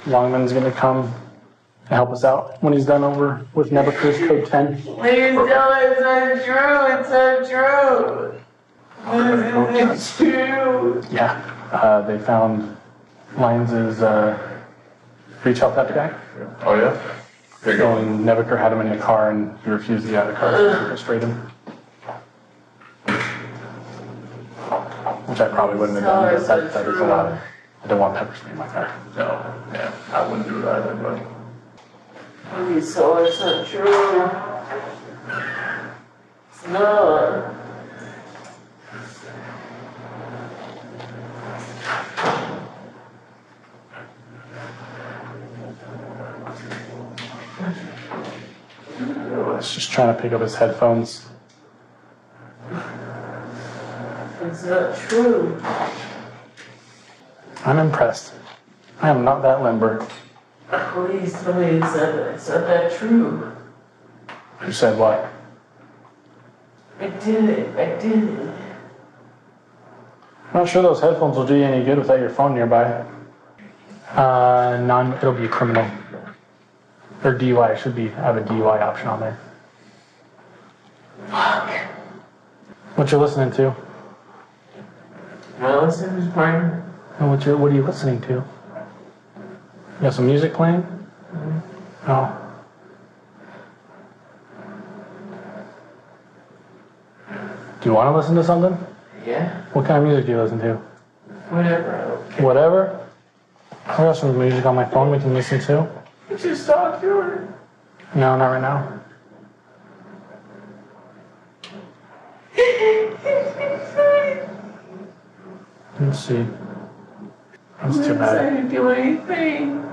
Longman's gonna come and help us out when he's done over with Nebuchadnezzar's code 10. Please tell me it's not true. It's not true. It's true. Yeah, they found Lyons' breach help that guy. Oh yeah? So Nebuchadnezzar had him in the car and he refused to get out of the car, so he frustrated him. Which I probably wouldn't have done, because that is a lot. I don't want pepper spray in my car. No, yeah, I wouldn't do it either, but. Please tell me it's not true. It's not. He's just trying to pick up his headphones. It's not true. I'm impressed. I am not that limber. Please tell me it's not that true. You said what? I did it. I'm not sure those headphones will do you any good without your phone nearby. It'll be criminal. Or DUI, I have a DUI option on there. Fuck. What you listening to? My listeners playing. Oh, what are you listening to? You got some music playing? Mm-hmm. Oh. Do you want to listen to something? Yeah. What kind of music do you listen to? Whatever. Whatever? I got some music on my phone we can listen to. Just talk to her. No, not right now. Let's see. That's too bad. I didn't do anything.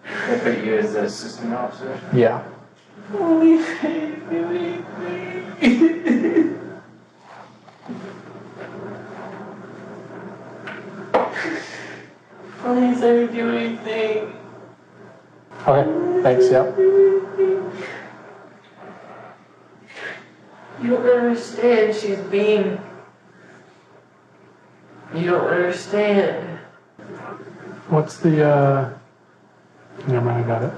I put you as the assistant officer. Yeah. Only I didn't do anything. Please, I didn't do anything. Okay, thanks, yeah. You don't understand. She's being. You don't understand. What's the, never mind, I got it.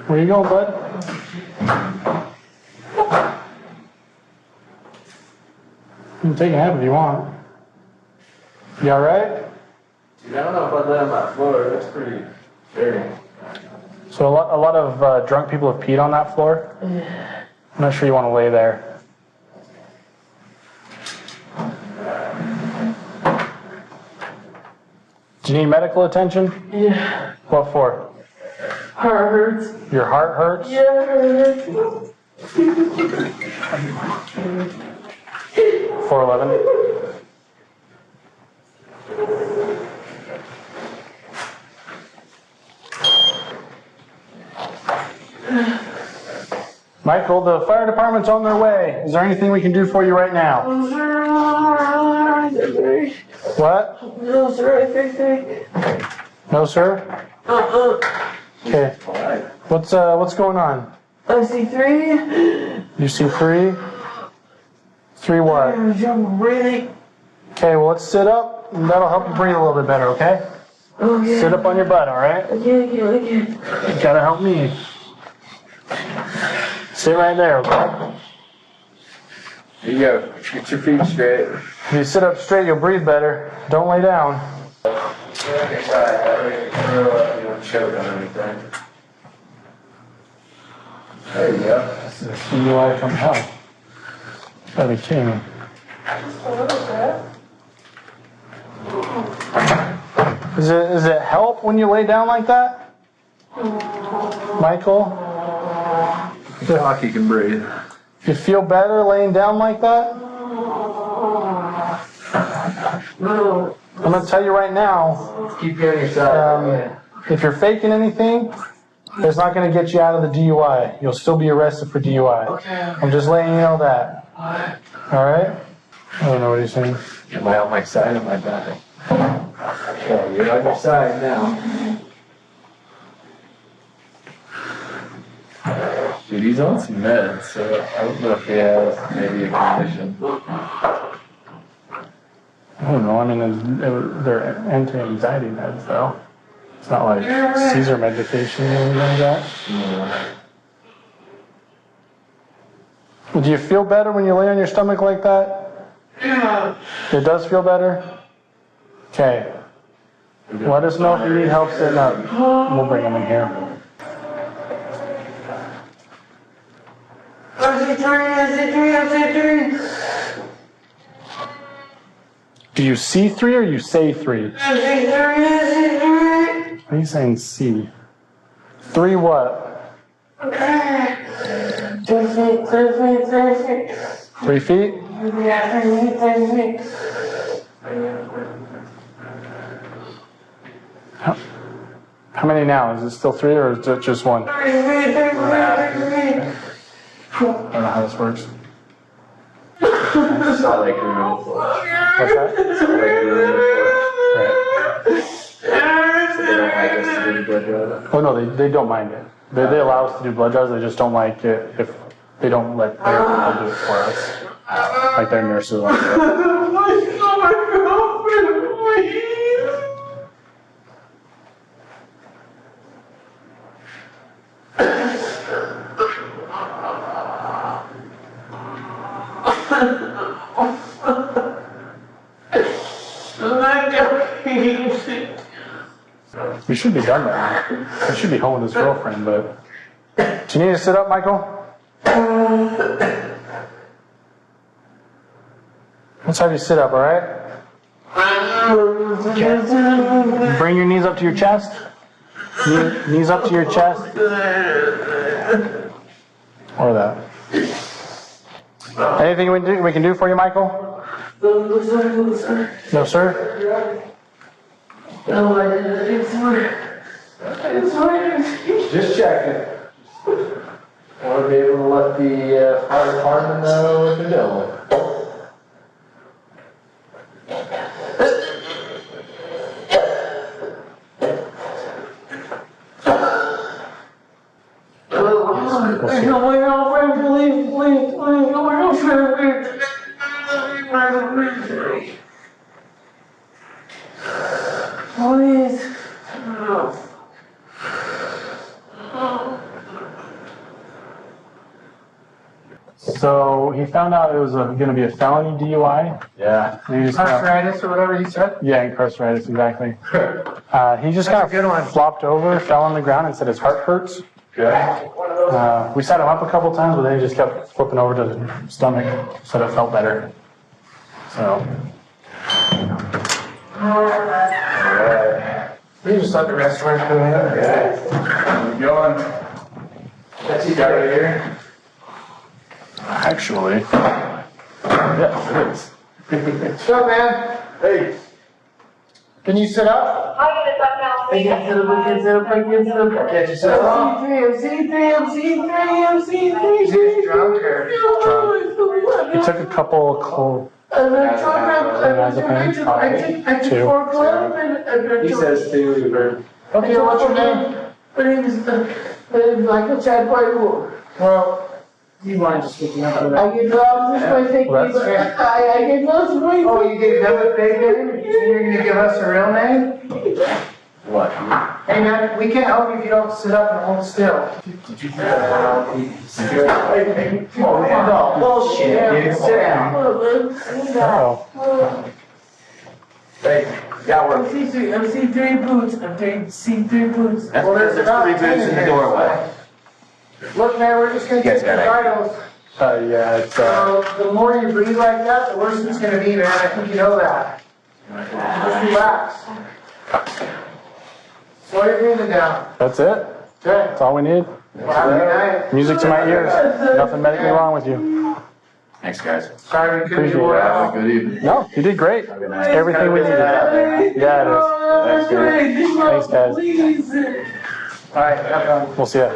Where you going, bud? You can take a nap if you want. You alright? Dude, I don't know if I'd let him on the floor. That's pretty dirty. So a lot of drunk people have peed on that floor. I'm not sure you want to lay there. Do you need medical attention? Yeah. What for? Heart hurts. Your heart hurts? Yeah, it hurts. 411. Michael, the fire department's on their way. Is there anything we can do for you right now? What? No, sir, I think. No, sir? Okay. What's going on? I see 3. You see 3? 3 what? I'm breathing. Okay, well, let's sit up, and that'll help you breathe a little bit better, okay? Okay. Sit up on your butt, all right? I can't. You gotta help me. Sit right there, okay? There you go. Get your feet straight. If you sit up straight, you'll breathe better. Don't lay down. Choke on anything. There you go. This is a DUI from hell. You gotta be kidding me. Does it help when you lay down like that? Michael? Talk, you can breathe. You feel better laying down like that? No. I'm gonna tell you right now, Keep you on your side. if you're faking anything, it's not gonna get you out of the DUI. You'll still be arrested for DUI. Okay. I'm just letting you know that. Alright? I don't know what he's saying. Am I on my side or my back? Yeah, you're on your side now. Dude, he's on some meds, so I don't know if he has maybe a condition. I don't know. I mean, they're anti-anxiety meds, though. It's not like Caesar medication or anything like that. Do you feel better when you lay on your stomach like that? Yeah. It does feel better? Okay. Let us know if you need help sitting up. We'll bring them in here. Do you see 3 or you say 3? What are you saying C? 3 what? 3 feet? How many now? Is it still 3 or is it just 1? I don't know how this works. It's not like room on the floor. What's that? It's not like room on the floor. Right. So they don't like us to do the blood draw. Oh no, they don't mind it. They allow us to do blood draws, they just don't like it if they don't let their people do it for us. Like their nurses. Like that. We should be done now. He should be home with his girlfriend, but... Do you need to sit up, Michael? Let's have you sit up, alright? Okay. Bring your knees up to your chest. Knees up to your chest. Or that. Anything we can do for you, Michael? No, sir? Just checking. Want to be able to let the fire department know what they're doing. Please. So he found out it was going to be a felony DUI. Yeah. And he just Arthritis or whatever you said? yeah, incarcerated, exactly. He just That's a kind good one. of flopped over, fell on the ground, and said his heart hurts. Good. We sat him up a couple times, but then he just kept flipping over to his stomach. Said it felt better. So Alright. We just let the rest work for a minute. Okay. Keep going. That's you got right here. actually, Yes, it is. What's up, man? Hey. Can you sit up? I can sit up. Can't you sit up? I'm C3. Is he drunk or? he took a couple cold. I took 4 clubs and He says two, or Okay, what's your name? My name is Michael Chad Breinholt. Well, you want to just pick me up? I get lost with my fake Well, name. that's fair. I get lost with my Oh, you gave them a fake name? So you're gonna give us a real name? what? Hey man, we can't help you if you don't sit up and hold still. Did you No, bullshit, dude. Sit down. Uh-oh. Hey, yeah, I'm C3 boots. I'm C3 boots. Well, there's about 10 in the here. doorway. Look, man, we're just gonna You guys take the got vitals. Yeah, it's So the more you breathe like that, the worse it's gonna be, man. I think you know that. Just relax. Slow your breathing down. that's it. Okay. That's all we need. Well, have a good night. Music to my ears. Nothing medically wrong with you. Thanks, guys. Sorry we couldn't Appreciate do more it. help. Have a good evening. No, you did great. Have a good night. Everything we needed. Yeah, it is. Thanks, guys. Please. All right, have fun. We'll see ya.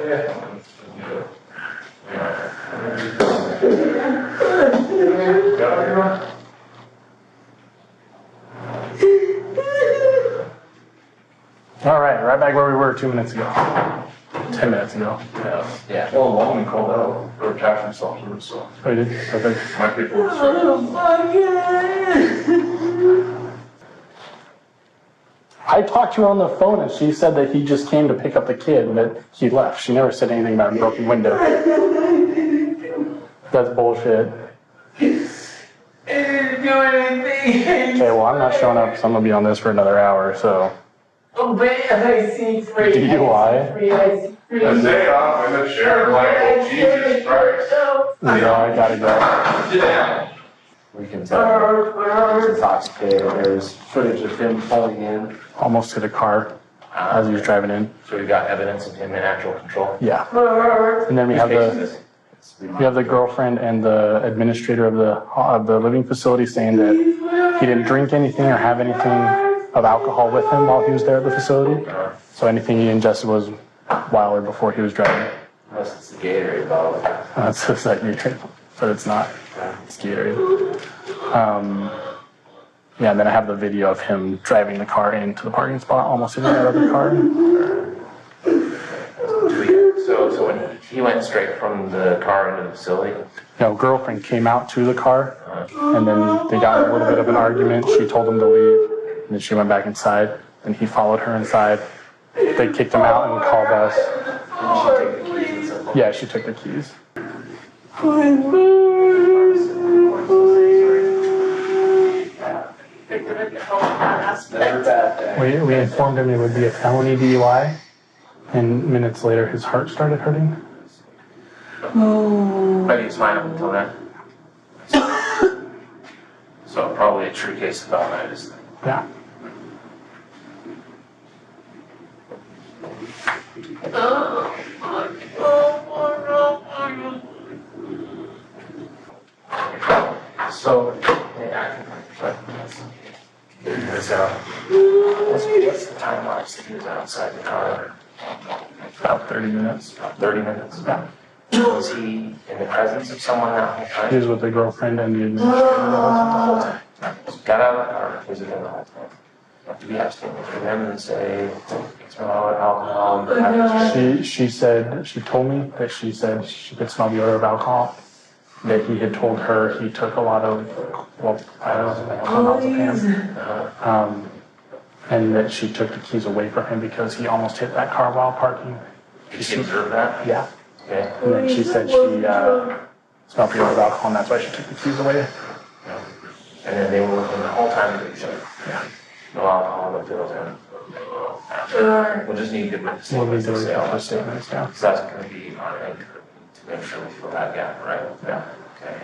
All right, right back where we were 2 minutes ago. 10 minutes ago. Yeah. Well, a woman called out or attacked himself, so. Oh, you did? Perfect. My people were I talked to her on the phone and she said that he just came to pick up the kid and that he left. She never said anything about a broken window. That's bullshit. I didn't do anything. Okay, well, I'm not showing up because I'm going to be on this for another hour, so. Oh, but I see free. DUI? I see free. A day off in the sheriff like, oh, Jesus Christ. Yeah, I gotta go. Yeah. We can tell he's intoxicated. There's footage of him pulling in. Almost hit a car as he was driving in. So we've got evidence of him in actual control. Yeah. And then we have the girlfriend and the administrator of the living facility saying that he didn't drink anything or have anything of alcohol with him while he was there at the facility. So anything he ingested was while or before he was driving. Unless it's the Gatorade bottle. It says that Gatorade, but it's not. It's Gatorade. Yeah, and then I have the video of him driving the car into the parking spot, almost hitting that other car. So when he went straight from the car into the facility? No, girlfriend came out to the car, and then they got in a little bit of an argument. She told him to leave, and then she went back inside, and he followed her inside. They kicked him out and called us. Yeah, she took the keys. We informed him it would be a felony DUI, and minutes later his heart started hurting. But he was fine up until then. So probably a true case of balanitis then. Yeah. So, yeah, what's the time lapse that he was outside the car? About 30 minutes. About 30 minutes? Yeah. Was he in the presence of someone that whole time? He was with the girlfriend and the administrator the whole time. Got out of the car, was it in the whole time? Do we have statements from him and say, smell alcohol? She said, she told me that she said she could smell the odor of alcohol. That he had told her he took a lot of, well, I don't know, and that she took the keys away from him because he almost hit that car while parking. Did she observe that? Yeah. Okay. And then she said she smelled the odor of alcohol, and that's why she took the keys away. And then they were working the whole time with each other. Yeah. No alcohol, no pills, and we'll just need to get the We'll need statements to to say all the that statements, stuff. yeah. So that's going to be our anchor to make sure we fill that gap, right? Yeah. Okay.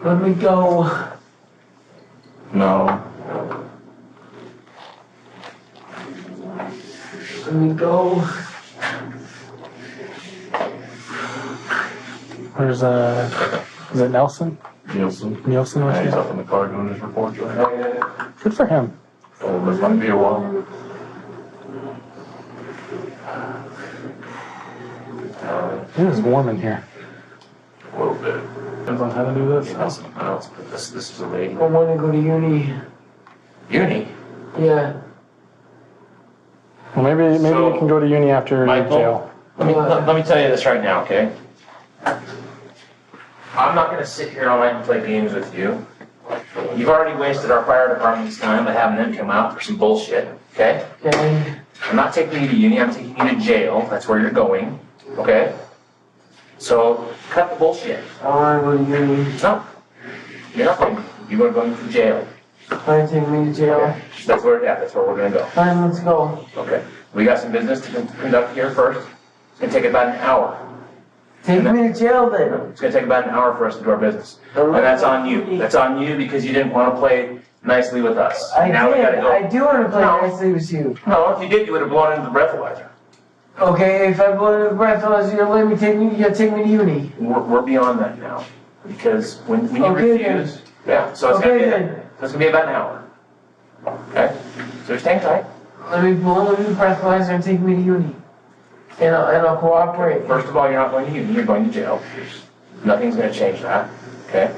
Let me go. No. Let me go. Where's, is it Nelson? Nielsen. Nielsen? Yeah, he's up in the car doing his reports right now. Good for him. Oh, this might be a while. It is warm in here. A little bit. Depends on how to do this. This is a lady. I want to go to uni. Uni? Yeah. Well, maybe So, you can go to uni after Michael? jail. Let me tell you this right now, okay? I'm not gonna sit here all night and play games with you. You've already wasted our fire department's time by having them come out for some bullshit, okay? Okay. I'm not taking you to uni, I'm taking you to jail. That's where you're going, okay? So, cut the bullshit. I want to go to uni. No, you're not going. You're going to jail. Why take me to jail? Okay? That's where we're gonna go. Fine, let's go. Okay. We got some business to conduct here first. It's gonna take about an hour. Take me to jail then. It's gonna take about an hour for us to do our business. And that's on you. That's on you because you didn't want to play nicely with us. Now we gotta go. I do want to play No. nicely with you. No, if you did, you would have blown into the breathalyzer. Okay, if I blow the breathalyzer, you'll take me to uni. We're beyond that now. Because when you Okay, refuse, yeah, so it's Okay, gonna then. be so it's gonna be about an hour. Okay? So just hang tight. Let me blow the breathalyzer and take me to uni. And I'll cooperate. First of all, you're not going to uni, you're going to jail. Nothing's gonna change that, okay?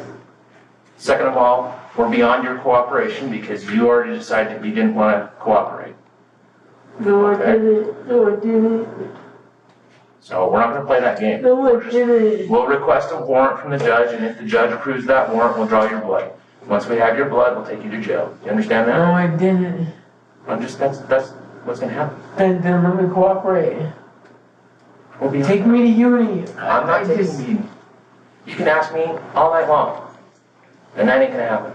Second of all, we're beyond your cooperation because you already decided you didn't wanna cooperate. No, I Okay. didn't. No, I didn't. So we're not gonna play that game. No, I didn't. We'll request a warrant from the judge, and if the judge approves that warrant, we'll draw your blood. Once we have your blood, we'll take you to jail. You understand No, that? I didn't. That's what's gonna happen. Then let me cooperate. We'll be. Take me to uni. I'm not taking you. You can ask me all night long, and that ain't gonna happen.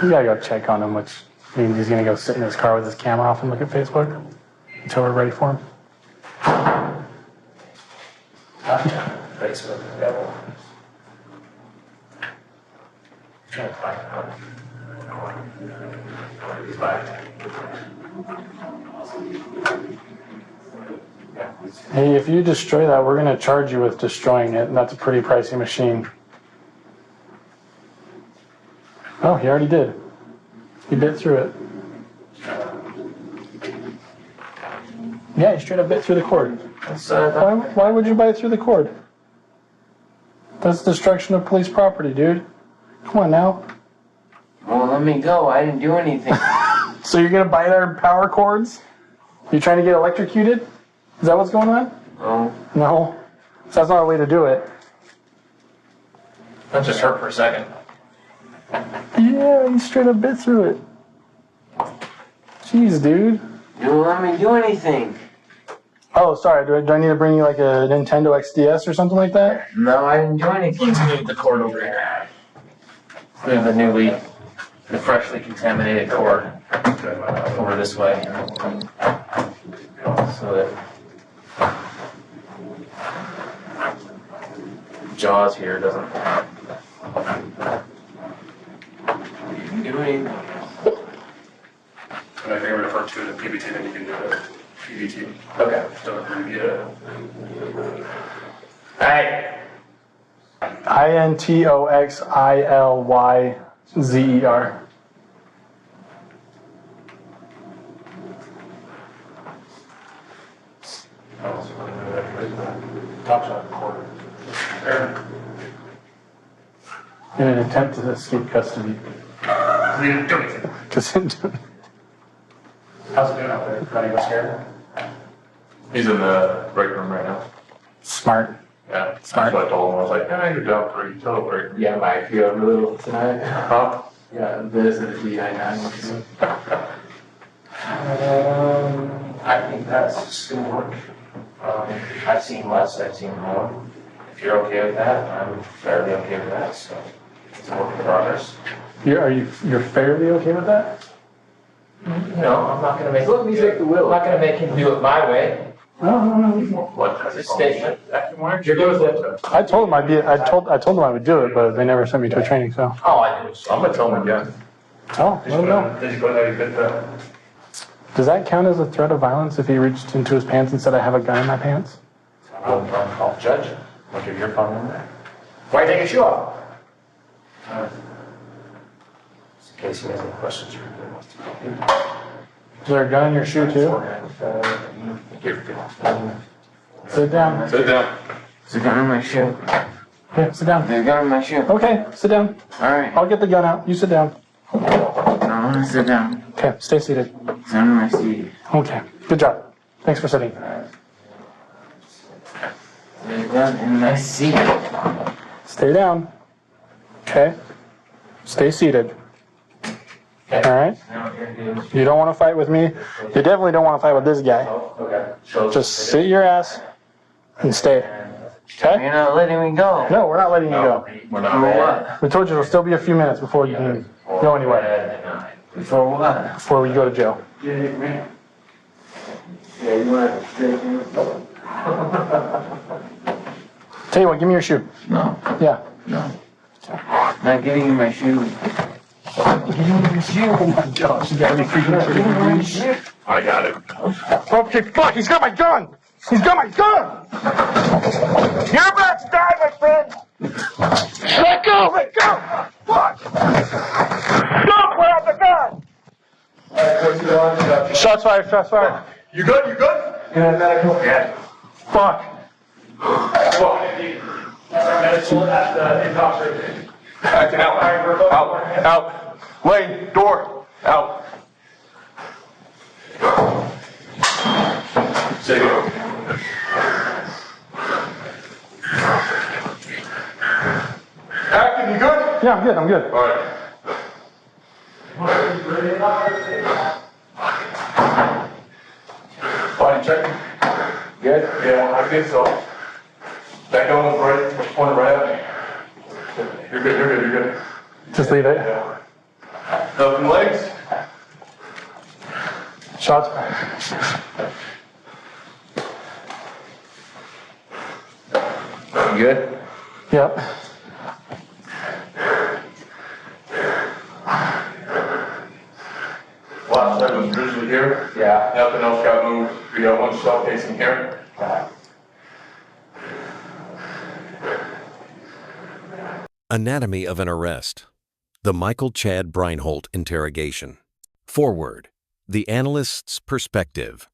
We gotta go check on him, which means he's gonna go sit in his car with his camera off and look at Facebook until we're ready for him. Facebook, devil. Trying to find out. He's back. Hey, if you destroy that, we're gonna charge you with destroying it, and that's a pretty pricey machine. Oh, he already did. He bit through it. Yeah, he straight up bit through the cord. Why would you bite through the cord? That's destruction of police property, dude. Come on now. Well, let me go. I didn't do anything. So you're gonna bite our power cords? You trying to get electrocuted? Is that what's going on? Oh. No. So that's not a way to do it. That just hurt for a second. Yeah, he straight up bit through it. Jeez, dude. You don't let me do anything. Oh, sorry. Do I need to bring you like a Nintendo XDS or something like that? No, I didn't do anything. Let's move the cord over here. Move the freshly contaminated cord over this way. So that Jaws here doesn't. You can do anything. And I think I refer to the PBT, then you can do the PBT. Okay. Don't abbreviate it. Hey! INTOXILYZER. Top shot quarter. There. In an attempt to escape custody. We didn't do anything. How's How's it doing out there? Not even scared? He's in the break room right now. Smart. Yeah. That's Smart. what I told him. I was like, you're down 3. Tell the break room. Yeah, Mike, you have a little tonight. Huh? Yeah, visit the I-9. I think that's just gonna work. I've seen less, I've seen more. If you're okay with that, I'm fairly okay with that, so it's a work in progress. You're fairly okay with that? No, I'm not gonna make. Let me take the wheel. I'm not gonna make him do it my way. No. What? It's a statement. You're good with it. I told him I told them I would do it, but they never sent me to a training, so. Oh, I do. I'm gonna tell him again. Oh, let him know. Did you put that? You bit that? Does that count as a threat of violence if he reached into his pants and said, I have a gun in my pants? I'll call the judge. Look at your phone in there. Why take your shoe off? Just in case he has any questions. Is there a gun in your shoe too? Sit down. Sit down. There's a gun in my shoe. Okay, sit down. There's a gun in my shoe. Okay, sit down. Alright. I'll get the gun out. You sit down. No, I want to sit down. Okay, stay seated. It's under my seat. Okay, good job. Thanks for sitting. There's a gun in my seat. Stay down. Okay. Stay seated. All right. You don't want to fight with me. You definitely don't want to fight with this guy. Okay. Just sit your ass and stay. Okay? You're not letting me go. No, we're not letting you go. We're For not. what? We told you it'll still be a few minutes before you can go anywhere. For what? Before we go to jail. Yeah, you want to take me? Tell you what, give me your shoe. No, Yeah. no. Not giving you my shoe. Give me your shoe. Oh my gosh, you gotta be freaking out. Give me your shoe. I got it. Okay, fuck, he's got my gun! He's got my gun! You're about to die, my friend! Let go! Let go! Fuck! Don't put out the gun! Shots fired, shots fired. You good? You good? Yeah, medical. Yeah. Fuck. Medical at the intoxicated. Out. Lane, door. Out. Say go. Acting, you good? Yeah, I'm good. All right. Body check. Good? Yeah, I think so. That gun was right, pointed right at me. You're good. Just leave it. Yeah. Nothing legs. Shots. You good? Yep. Last leg was originally here. Yeah. Nothing else got moved. We got one shell casing here. Anatomy of an arrest. The Michael Chad Breinholt interrogation. Foreword. The analyst's perspective.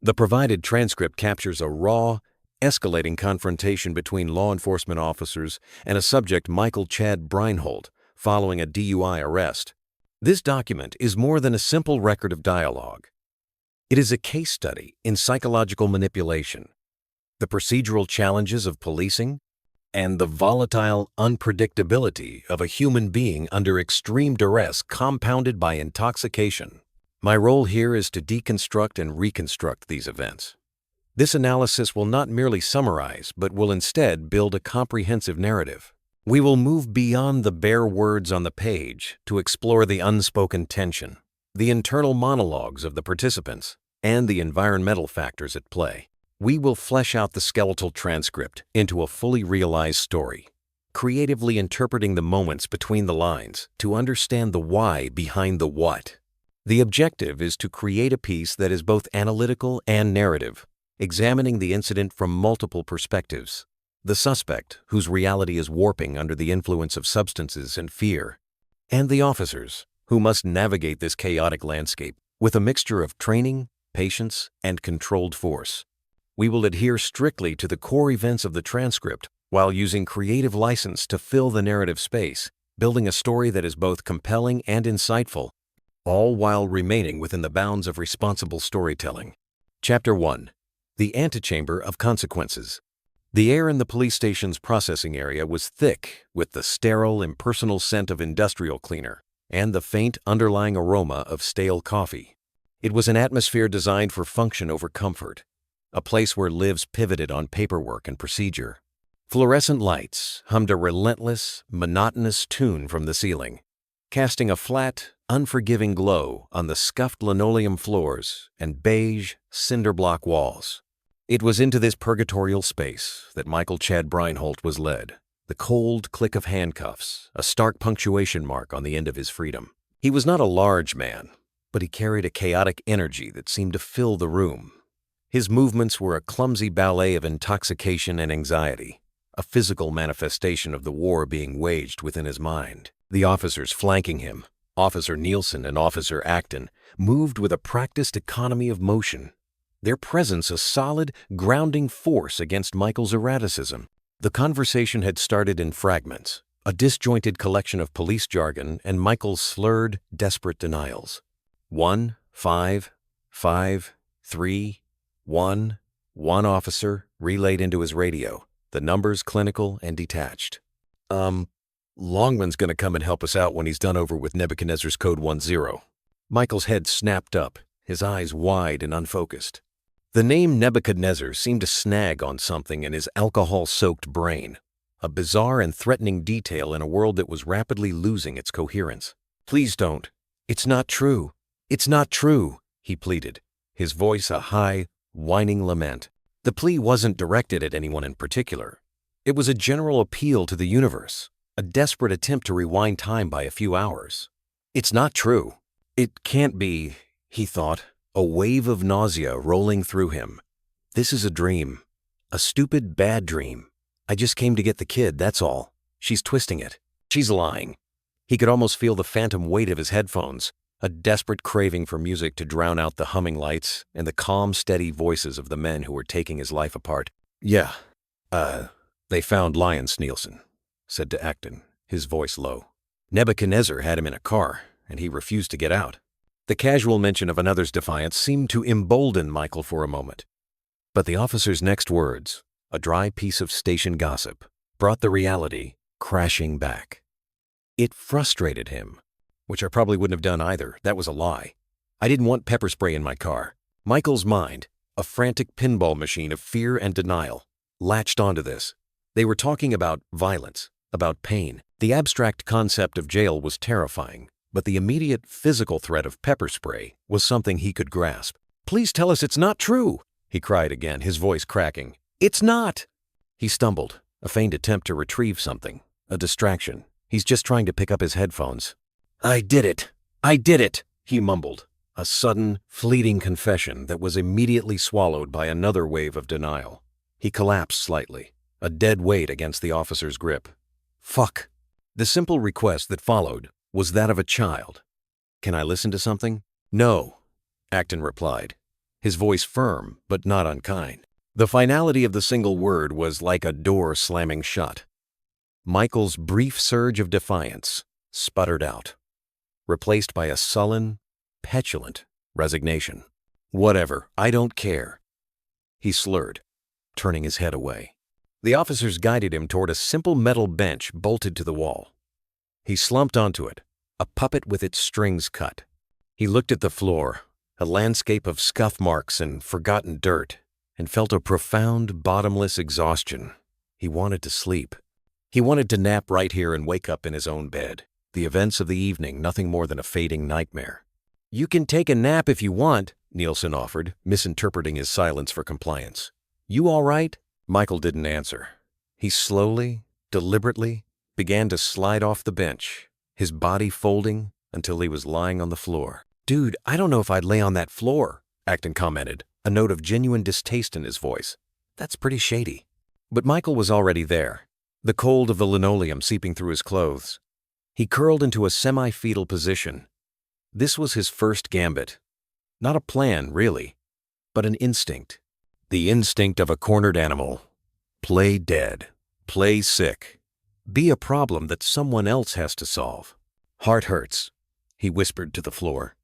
The provided transcript captures a raw, escalating confrontation between law enforcement officers and a subject, Michael Chad Breinholt, following a DUI arrest. This document is more than a simple record of dialogue. It is a case study in psychological manipulation, the procedural challenges of policing, and the volatile unpredictability of a human being under extreme duress compounded by intoxication. My role here is to deconstruct and reconstruct these events. This analysis will not merely summarize, but will instead build a comprehensive narrative. We will move beyond the bare words on the page to explore the unspoken tension, the internal monologues of the participants, and the environmental factors at play. We will flesh out the skeletal transcript into a fully realized story, creatively interpreting the moments between the lines to understand the why behind the what. The objective is to create a piece that is both analytical and narrative, examining the incident from multiple perspectives. The suspect, whose reality is warping under the influence of substances and fear, and the officers, who must navigate this chaotic landscape with a mixture of training, patience, and controlled force. We will adhere strictly to the core events of the transcript while using creative license to fill the narrative space, building a story that is both compelling and insightful, all while remaining within the bounds of responsible storytelling. Chapter 1. The Antechamber of Consequences. The air in the police station's processing area was thick with the sterile, impersonal scent of industrial cleaner and the faint underlying aroma of stale coffee. It was an atmosphere designed for function over comfort, a place where lives pivoted on paperwork and procedure. Fluorescent lights hummed a relentless, monotonous tune from the ceiling, casting a flat, unforgiving glow on the scuffed linoleum floors and beige, cinder-block walls. It was into this purgatorial space that Michael Chad Breinholt was led, the cold click of handcuffs, a stark punctuation mark on the end of his freedom. He was not a large man, but he carried a chaotic energy that seemed to fill the room. His movements were a clumsy ballet of intoxication and anxiety, a physical manifestation of the war being waged within his mind. The officers flanking him, Officer Nielsen and Officer Acton, moved with a practiced economy of motion, their presence a solid, grounding force against Michael's erraticism. The conversation had started in fragments, a disjointed collection of police jargon and Michael's slurred, desperate denials. 1, 5, 5, 3, 1, one officer relayed into his radio, the numbers clinical and detached. Longman's gonna come and help us out when he's done over with Nebuchadnezzar's Code 10. Michael's head snapped up, his eyes wide and unfocused. The name Nebuchadnezzar seemed to snag on something in his alcohol-soaked brain, a bizarre and threatening detail in a world that was rapidly losing its coherence. Please don't. It's not true. It's not true, he pleaded, his voice a high, whining lament. The plea wasn't directed at anyone in particular. It was a general appeal to the universe, a desperate attempt to rewind time by a few hours. It's not true. It can't be, he thought, a wave of nausea rolling through him. This is a dream. A stupid, bad dream. I just came to get the kid, that's all. She's twisting it. She's lying. He could almost feel the phantom weight of his headphones, a desperate craving for music to drown out the humming lights and the calm, steady voices of the men who were taking his life apart. Yeah, They found Lyons, Nielsen said to Acton, his voice low. Nebuchadnezzar had him in a car, and he refused to get out. The casual mention of another's defiance seemed to embolden Michael for a moment. But the officer's next words, a dry piece of station gossip, brought the reality crashing back. It frustrated him, which I probably wouldn't have done either. That was a lie. I didn't want pepper spray in my car. Michael's mind, a frantic pinball machine of fear and denial, latched onto this. They were talking about violence, about pain. The abstract concept of jail was terrifying, but the immediate physical threat of pepper spray was something he could grasp. "Please tell us it's not true," he cried again, his voice cracking. "It's not!" He stumbled, a faint attempt to retrieve something, a distraction. He's just trying to pick up his headphones. "I did it," he mumbled, a sudden, fleeting confession that was immediately swallowed by another wave of denial. He collapsed slightly, a dead weight against the officer's grip. "Fuck." The simple request that followed was that of a child. "Can I listen to something?" "No," Acton replied, his voice firm but not unkind. The finality of the single word was like a door slamming shut. Michael's brief surge of defiance sputtered out, replaced by a sullen, petulant resignation. "Whatever, I don't care," he slurred, turning his head away. The officers guided him toward a simple metal bench bolted to the wall. He slumped onto it, a puppet with its strings cut. He looked at the floor, a landscape of scuff marks and forgotten dirt, and felt a profound, bottomless exhaustion. He wanted to sleep. He wanted to nap right here and wake up in his own bed. The events of the evening nothing more than a fading nightmare. "You can take a nap if you want," Nielsen offered, misinterpreting his silence for compliance. "You all right?" Michael didn't answer. He slowly, deliberately, began to slide off the bench, his body folding until he was lying on the floor. "Dude, I don't know if I'd lay on that floor," Acton commented, a note of genuine distaste in his voice. "That's pretty shady." But Michael was already there, the cold of the linoleum seeping through his clothes. He curled into a semi-fetal position. This was his first gambit. Not a plan, really, but an instinct. The instinct of a cornered animal. Play dead. Play sick. Be a problem that someone else has to solve. "Heart hurts," he whispered to the floor.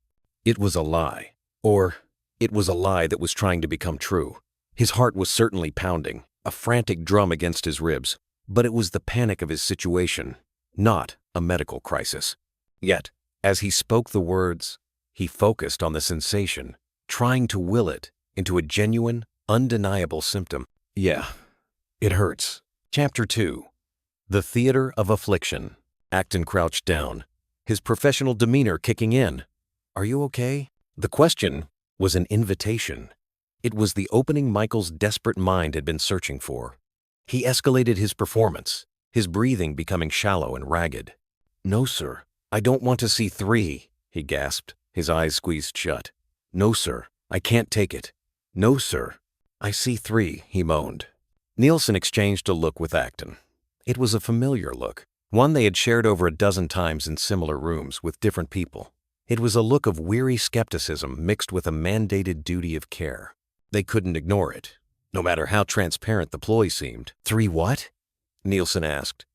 It was a lie. Or it was a lie that was trying to become true. His heart was certainly pounding, a frantic drum against his ribs, but it was the panic of his situation, not a medical crisis. Yet, as he spoke the words, he focused on the sensation, trying to will it into a genuine, undeniable symptom. "Yeah, it hurts." Chapter 2. The Theater of Affliction. Acton crouched down, his professional demeanor kicking in. "Are you okay?" The question was an invitation. It was the opening Michael's desperate mind had been searching for. He escalated his performance, his breathing becoming shallow and ragged. "No, sir, I don't want to see 3, he gasped, his eyes squeezed shut. "No, sir, I can't take it. No, sir." "I see 3, he moaned. Nielsen exchanged a look with Acton. It was a familiar look, one they had shared over a dozen times in similar rooms with different people. It was a look of weary skepticism mixed with a mandated duty of care. They couldn't ignore it, no matter how transparent the ploy seemed. "3 what?" Nielsen asked,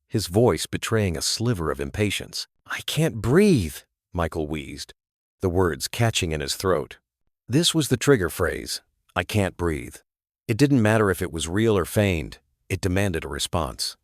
his voice betraying a sliver of impatience. "I can't breathe," Michael wheezed, the words catching in his throat. This was the trigger phrase, "I can't breathe." It didn't matter if it was real or feigned, it demanded a response.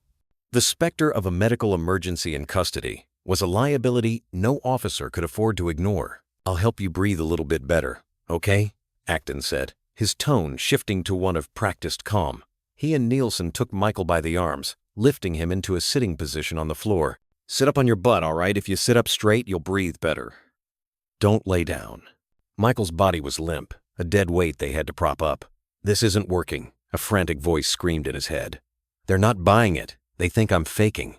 The specter of a medical emergency in custody was a liability no officer could afford to ignore. "I'll help you breathe a little bit better, okay?" Acton said, his tone shifting to one of practiced calm. He and Nielsen took Michael by the arms, lifting him into a sitting position on the floor. "Sit up on your butt, all right? If you sit up straight, you'll breathe better. Don't lay down." Michael's body was limp, a dead weight they had to prop up. "This isn't working," a frantic voice screamed in his head. "They're not buying it. They think I'm faking.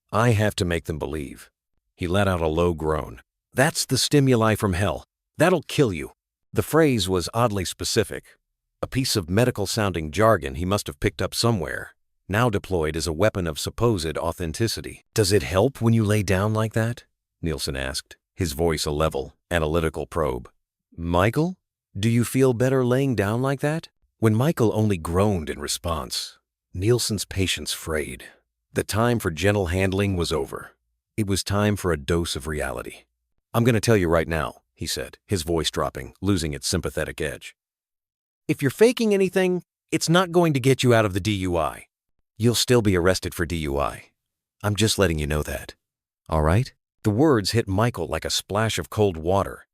I have to make them believe." He let out a low groan. "That's the stimuli from hell. That'll kill you." The phrase was oddly specific, a piece of medical-sounding jargon he must have picked up somewhere, now deployed as a weapon of supposed authenticity. "Does it help when you lay down like that?" Nielsen asked, his voice a level, analytical probe. "Michael, do you feel better laying down like that?" When Michael only groaned in response, Nielsen's patience frayed. The time for gentle handling was over. It was time for a dose of reality. "I'm going to tell you right now," he said, his voice dropping, losing its sympathetic edge. "If you're faking anything, it's not going to get you out of the DUI. You'll still be arrested for DUI. I'm just letting you know that. All right?" The words hit Michael like a splash of cold water,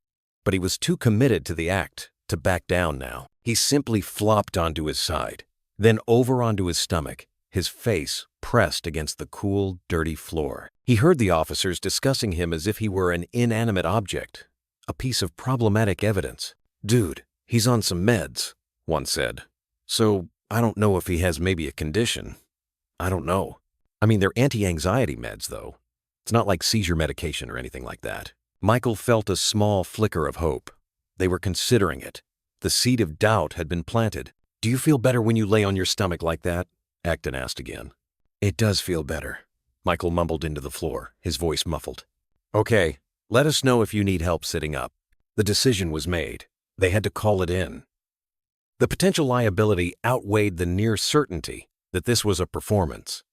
but he was too committed to the act to back down now. He simply flopped onto his side, then over onto his stomach, his face pressed against the cool, dirty floor. He heard the officers discussing him as if he were an inanimate object, a piece of problematic evidence. "Dude, he's on some meds," one said. "So I don't know if he has maybe a condition. I don't know. I mean, they're anti-anxiety meds, though. It's not like seizure medication or anything like that." Michael felt a small flicker of hope. They were considering it. The seed of doubt had been planted. "Do you feel better when you lay on your stomach like that?" Acton asked again. "It does feel better," Michael mumbled into the floor, his voice muffled. "Okay, let us know if you need help sitting up." The decision was made. They had to call it in. The potential liability outweighed the near certainty that this was a performance.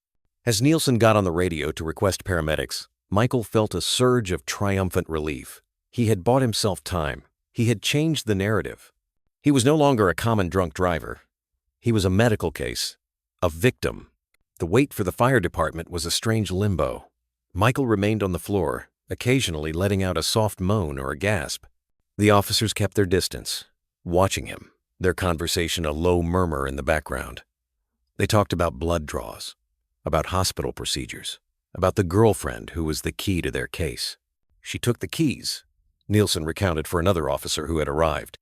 As Nielsen got on the radio to request paramedics, Michael felt a surge of triumphant relief. He had bought himself time. He had changed the narrative. He was no longer a common drunk driver. He was a medical case, a victim. The wait for the fire department was a strange limbo. Michael remained on the floor, occasionally letting out a soft moan or a gasp. The officers kept their distance, watching him, their conversation a low murmur in the background. They talked about blood draws, about hospital procedures, about the girlfriend who was the key to their case. "She took the keys," Nielsen recounted for another officer who had arrived.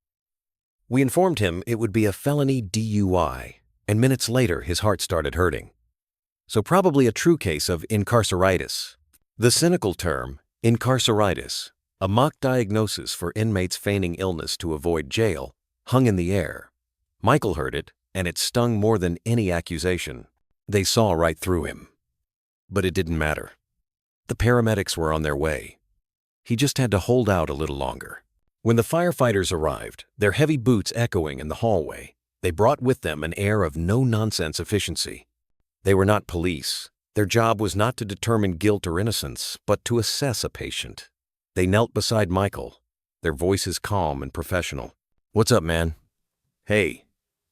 "We informed him it would be a felony DUI, and minutes later his heart started hurting. So probably a true case of incarceritis." The cynical term, incarceritis, a mock diagnosis for inmates feigning illness to avoid jail, hung in the air. Michael heard it, and it stung more than any accusation. They saw right through him. But it didn't matter. The paramedics were on their way. He just had to hold out a little longer. When the firefighters arrived, their heavy boots echoing in the hallway, they brought with them an air of no-nonsense efficiency. They were not police. Their job was not to determine guilt or innocence, but to assess a patient. They knelt beside Michael, their voices calm and professional. "What's up, man?" "Hey,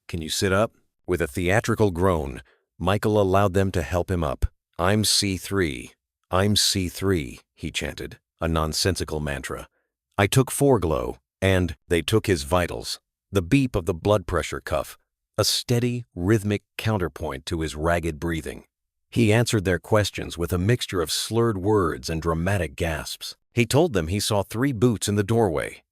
can you sit up?" With a theatrical groan, Michael allowed them to help him up. "I'm C3. I'm C3, he chanted, a nonsensical mantra. "I took Foreglow, and they took his vitals, the beep of the blood pressure cuff, a steady, rhythmic counterpoint to his ragged breathing. He answered their questions with a mixture of slurred words and dramatic gasps. He told them he saw 3 boots in the doorway,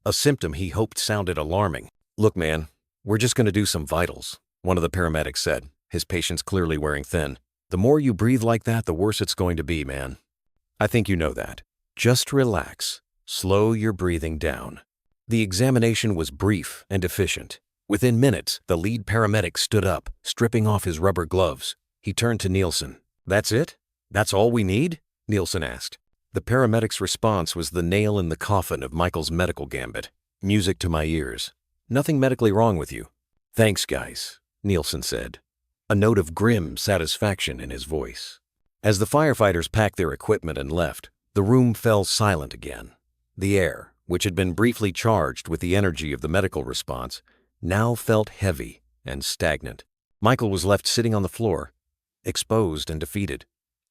a symptom he hoped sounded alarming. "Look, man, we're just going to do some vitals," one of the paramedics said, his patience clearly wearing thin. "The more you breathe like that, the worse it's going to be, man. I think you know that. Just relax. Slow your breathing down." The examination was brief and efficient. Within minutes, the lead paramedic stood up, stripping off his rubber gloves. He turned to Nielsen. "That's it? That's all we need?" Nielsen asked. The paramedic's response was the nail in the coffin of Michael's medical gambit. Music to my ears. "Nothing medically wrong with you." "Thanks, guys," Nielsen said, a note of grim satisfaction in his voice. As the firefighters packed their equipment and left, the room fell silent again. The air, which had been briefly charged with the energy of the medical response, now felt heavy and stagnant. Michael was left sitting on the floor, exposed and defeated.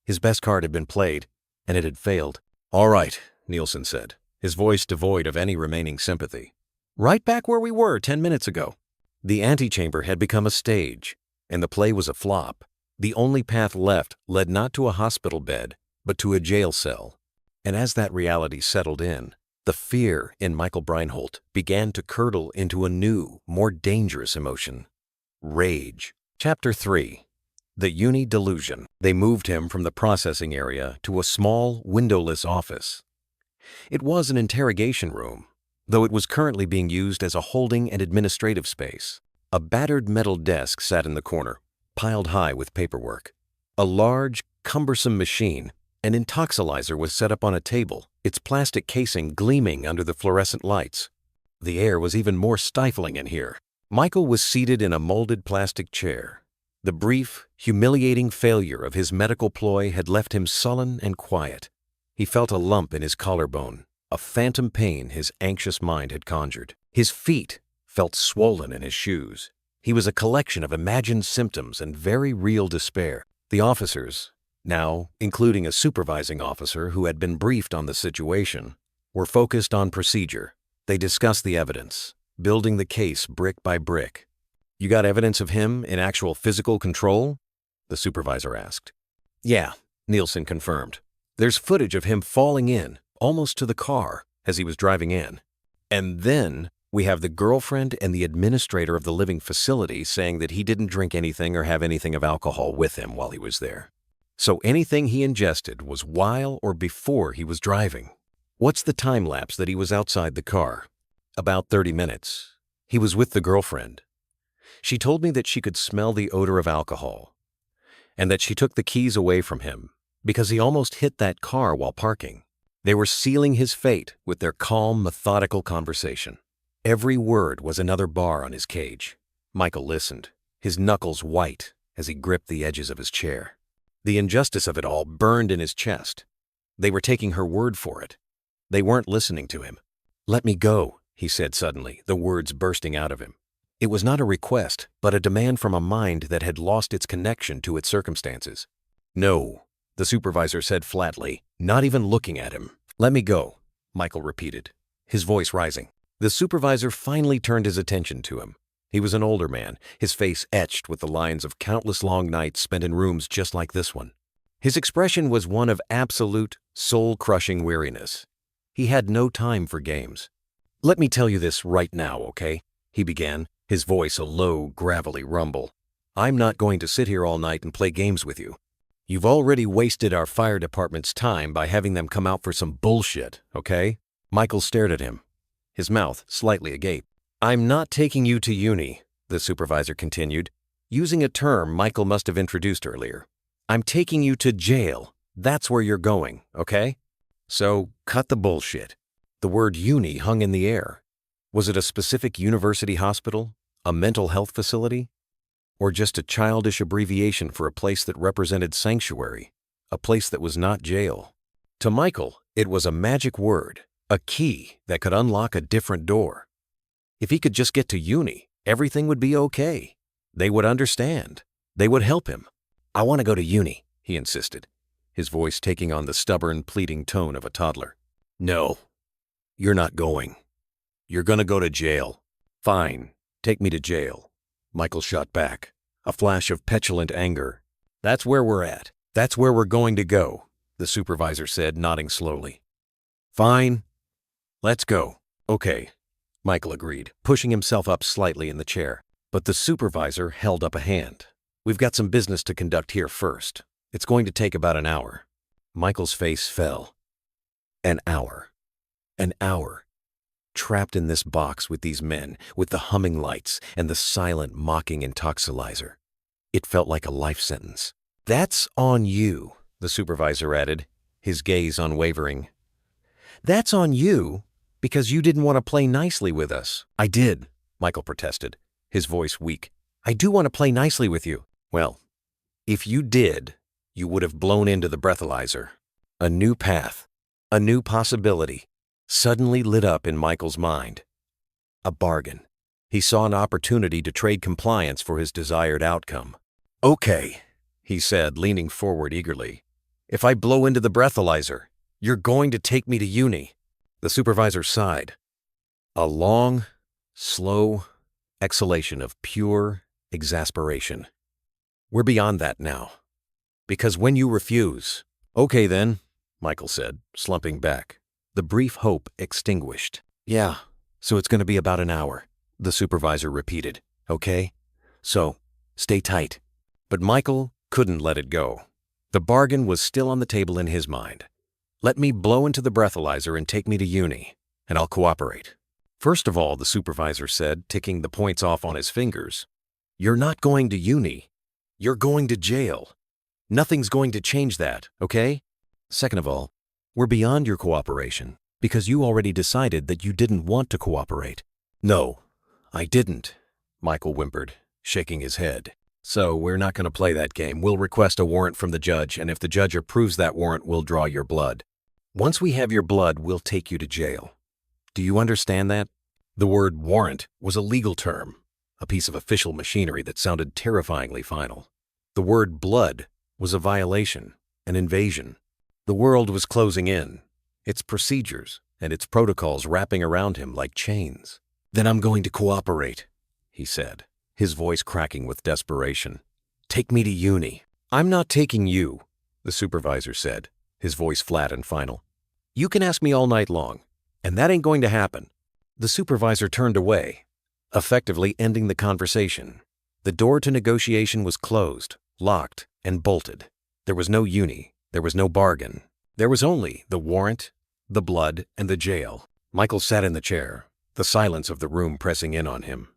His best card had been played, and it had failed. "All right," Nielsen said, his voice devoid of any remaining sympathy. "Right back where we were 10 minutes ago." The antechamber had become a stage, and the play was a flop. The only path left led not to a hospital bed, but to a jail cell. And as that reality settled in, the fear in Michael Breinholt began to curdle into a new, more dangerous emotion. Rage. Chapter 3. The Uni Delusion. They moved him from the processing area to a small, windowless office. It was an interrogation room, though it was currently being used as a holding and administrative space. A battered metal desk sat in the corner, piled high with paperwork. A large, cumbersome machine, an intoxilizer, was set up on a table, its plastic casing gleaming under the fluorescent lights. The air was even more stifling in here. Michael was seated in a molded plastic chair. The brief, humiliating failure of his medical ploy had left him sullen and quiet. He felt a lump in his collarbone, a phantom pain his anxious mind had conjured. His feet felt swollen in his shoes. He was a collection of imagined symptoms and very real despair. The officers, now including a supervising officer who had been briefed on the situation, were focused on procedure. They discussed the evidence, building the case brick by brick. "You got evidence of him in actual physical control?" the supervisor asked. "Yeah," Nielsen confirmed. "There's footage of him falling in, almost to the car, as he was driving in. And then we have the girlfriend and the administrator of the living facility saying that he didn't drink anything or have anything of alcohol with him while he was there. So anything he ingested was while or before he was driving." "What's the time lapse that he was outside the car?" "About 30 minutes. He was with the girlfriend. She told me that she could smell the odor of alcohol, and that she took the keys away from him because he almost hit that car while parking. They were sealing his fate with their calm, methodical conversation. Every word was another bar on his cage. Michael listened, his knuckles white as he gripped the edges of his chair. The injustice of it all burned in his chest. They were taking her word for it. They weren't listening to him. "Let me go," he said suddenly, the words bursting out of him. It was not a request, but a demand from a mind that had lost its connection to its circumstances. "No," the supervisor said flatly, not even looking at him. "Let me go," Michael repeated, his voice rising. The supervisor finally turned his attention to him. He was an older man, his face etched with the lines of countless long nights spent in rooms just like this one. His expression was one of absolute, soul-crushing weariness. He had no time for games. "Let me tell you this right now, okay?" he began, his voice a low, gravelly rumble. "I'm not going to sit here all night and play games with you. You've already wasted our fire department's time by having them come out for some bullshit, okay?" Michael stared at him, his mouth slightly agape. "I'm not taking you to uni," the supervisor continued, using a term Michael must have introduced earlier. "I'm taking you to jail. That's where you're going, okay? So cut the bullshit." The word uni hung in the air. Was it a specific university hospital, a mental health facility, or just a childish abbreviation for a place that represented sanctuary, a place that was not jail? To Michael, it was a magic word, a key that could unlock a different door. If he could just get to uni, everything would be okay. They would understand. They would help him. "I want to go to uni," he insisted, his voice taking on the stubborn, pleading tone of a toddler. "No, you're not going. You're gonna go to jail." "Fine, take me to jail," Michael shot back, a flash of petulant anger. "That's where we're at. That's where we're going to go," the supervisor said, nodding slowly. "Fine, let's go." "Okay," Michael agreed, pushing himself up slightly in the chair. But the supervisor held up a hand. "We've got some business to conduct here first. It's going to take about an hour." Michael's face fell. An hour. An hour. Trapped in this box with these men, with the humming lights and the silent, mocking intoxilizer. It felt like a life sentence. "That's on you," the supervisor added, his gaze unwavering. "That's on you because you didn't want to play nicely with us." "I did," Michael protested, his voice weak. "I do want to play nicely with you." "Well, if you did, you would have blown into the breathalyzer." A new path, a new possibility, suddenly lit up in Michael's mind. A bargain. He saw an opportunity to trade compliance for his desired outcome. "Okay," he said, leaning forward eagerly. "If I blow into the breathalyzer, you're going to take me to uni." The supervisor sighed. A long, slow exhalation of pure exasperation. "We're beyond that now. Because when you refuse—" "Okay then," Michael said, slumping back, the brief hope extinguished. "Yeah, so it's going to be about an hour," the supervisor repeated. "Okay? So, stay tight." But Michael couldn't let it go. The bargain was still on the table in his mind. "Let me blow into the breathalyzer and take me to uni, and I'll cooperate." "First of all," the supervisor said, ticking the points off on his fingers, "you're not going to uni. You're going to jail. Nothing's going to change that, okay? Second of all, we're beyond your cooperation because you already decided that you didn't want to cooperate." "No, I didn't," Michael whimpered, shaking his head. So we're not going to play that game. We'll request a warrant from the judge, and if the judge approves that warrant, we'll draw your blood. Once we have your blood, we'll take you to jail. Do you understand that? The word warrant was a legal term, a piece of official machinery that sounded terrifyingly final. The word blood was a violation, an invasion. The world was closing in, its procedures and its protocols wrapping around him like chains. Then I'm going to cooperate, he said, his voice cracking with desperation. Take me to uni. I'm not taking you, the supervisor said, his voice flat and final. You can ask me all night long, and that ain't going to happen. The supervisor turned away, effectively ending the conversation. The door to negotiation was closed, locked, and bolted. There was no uni. There was no bargain. There was only the warrant, the blood, and the jail. Michael sat in the chair, the silence of the room pressing in on him.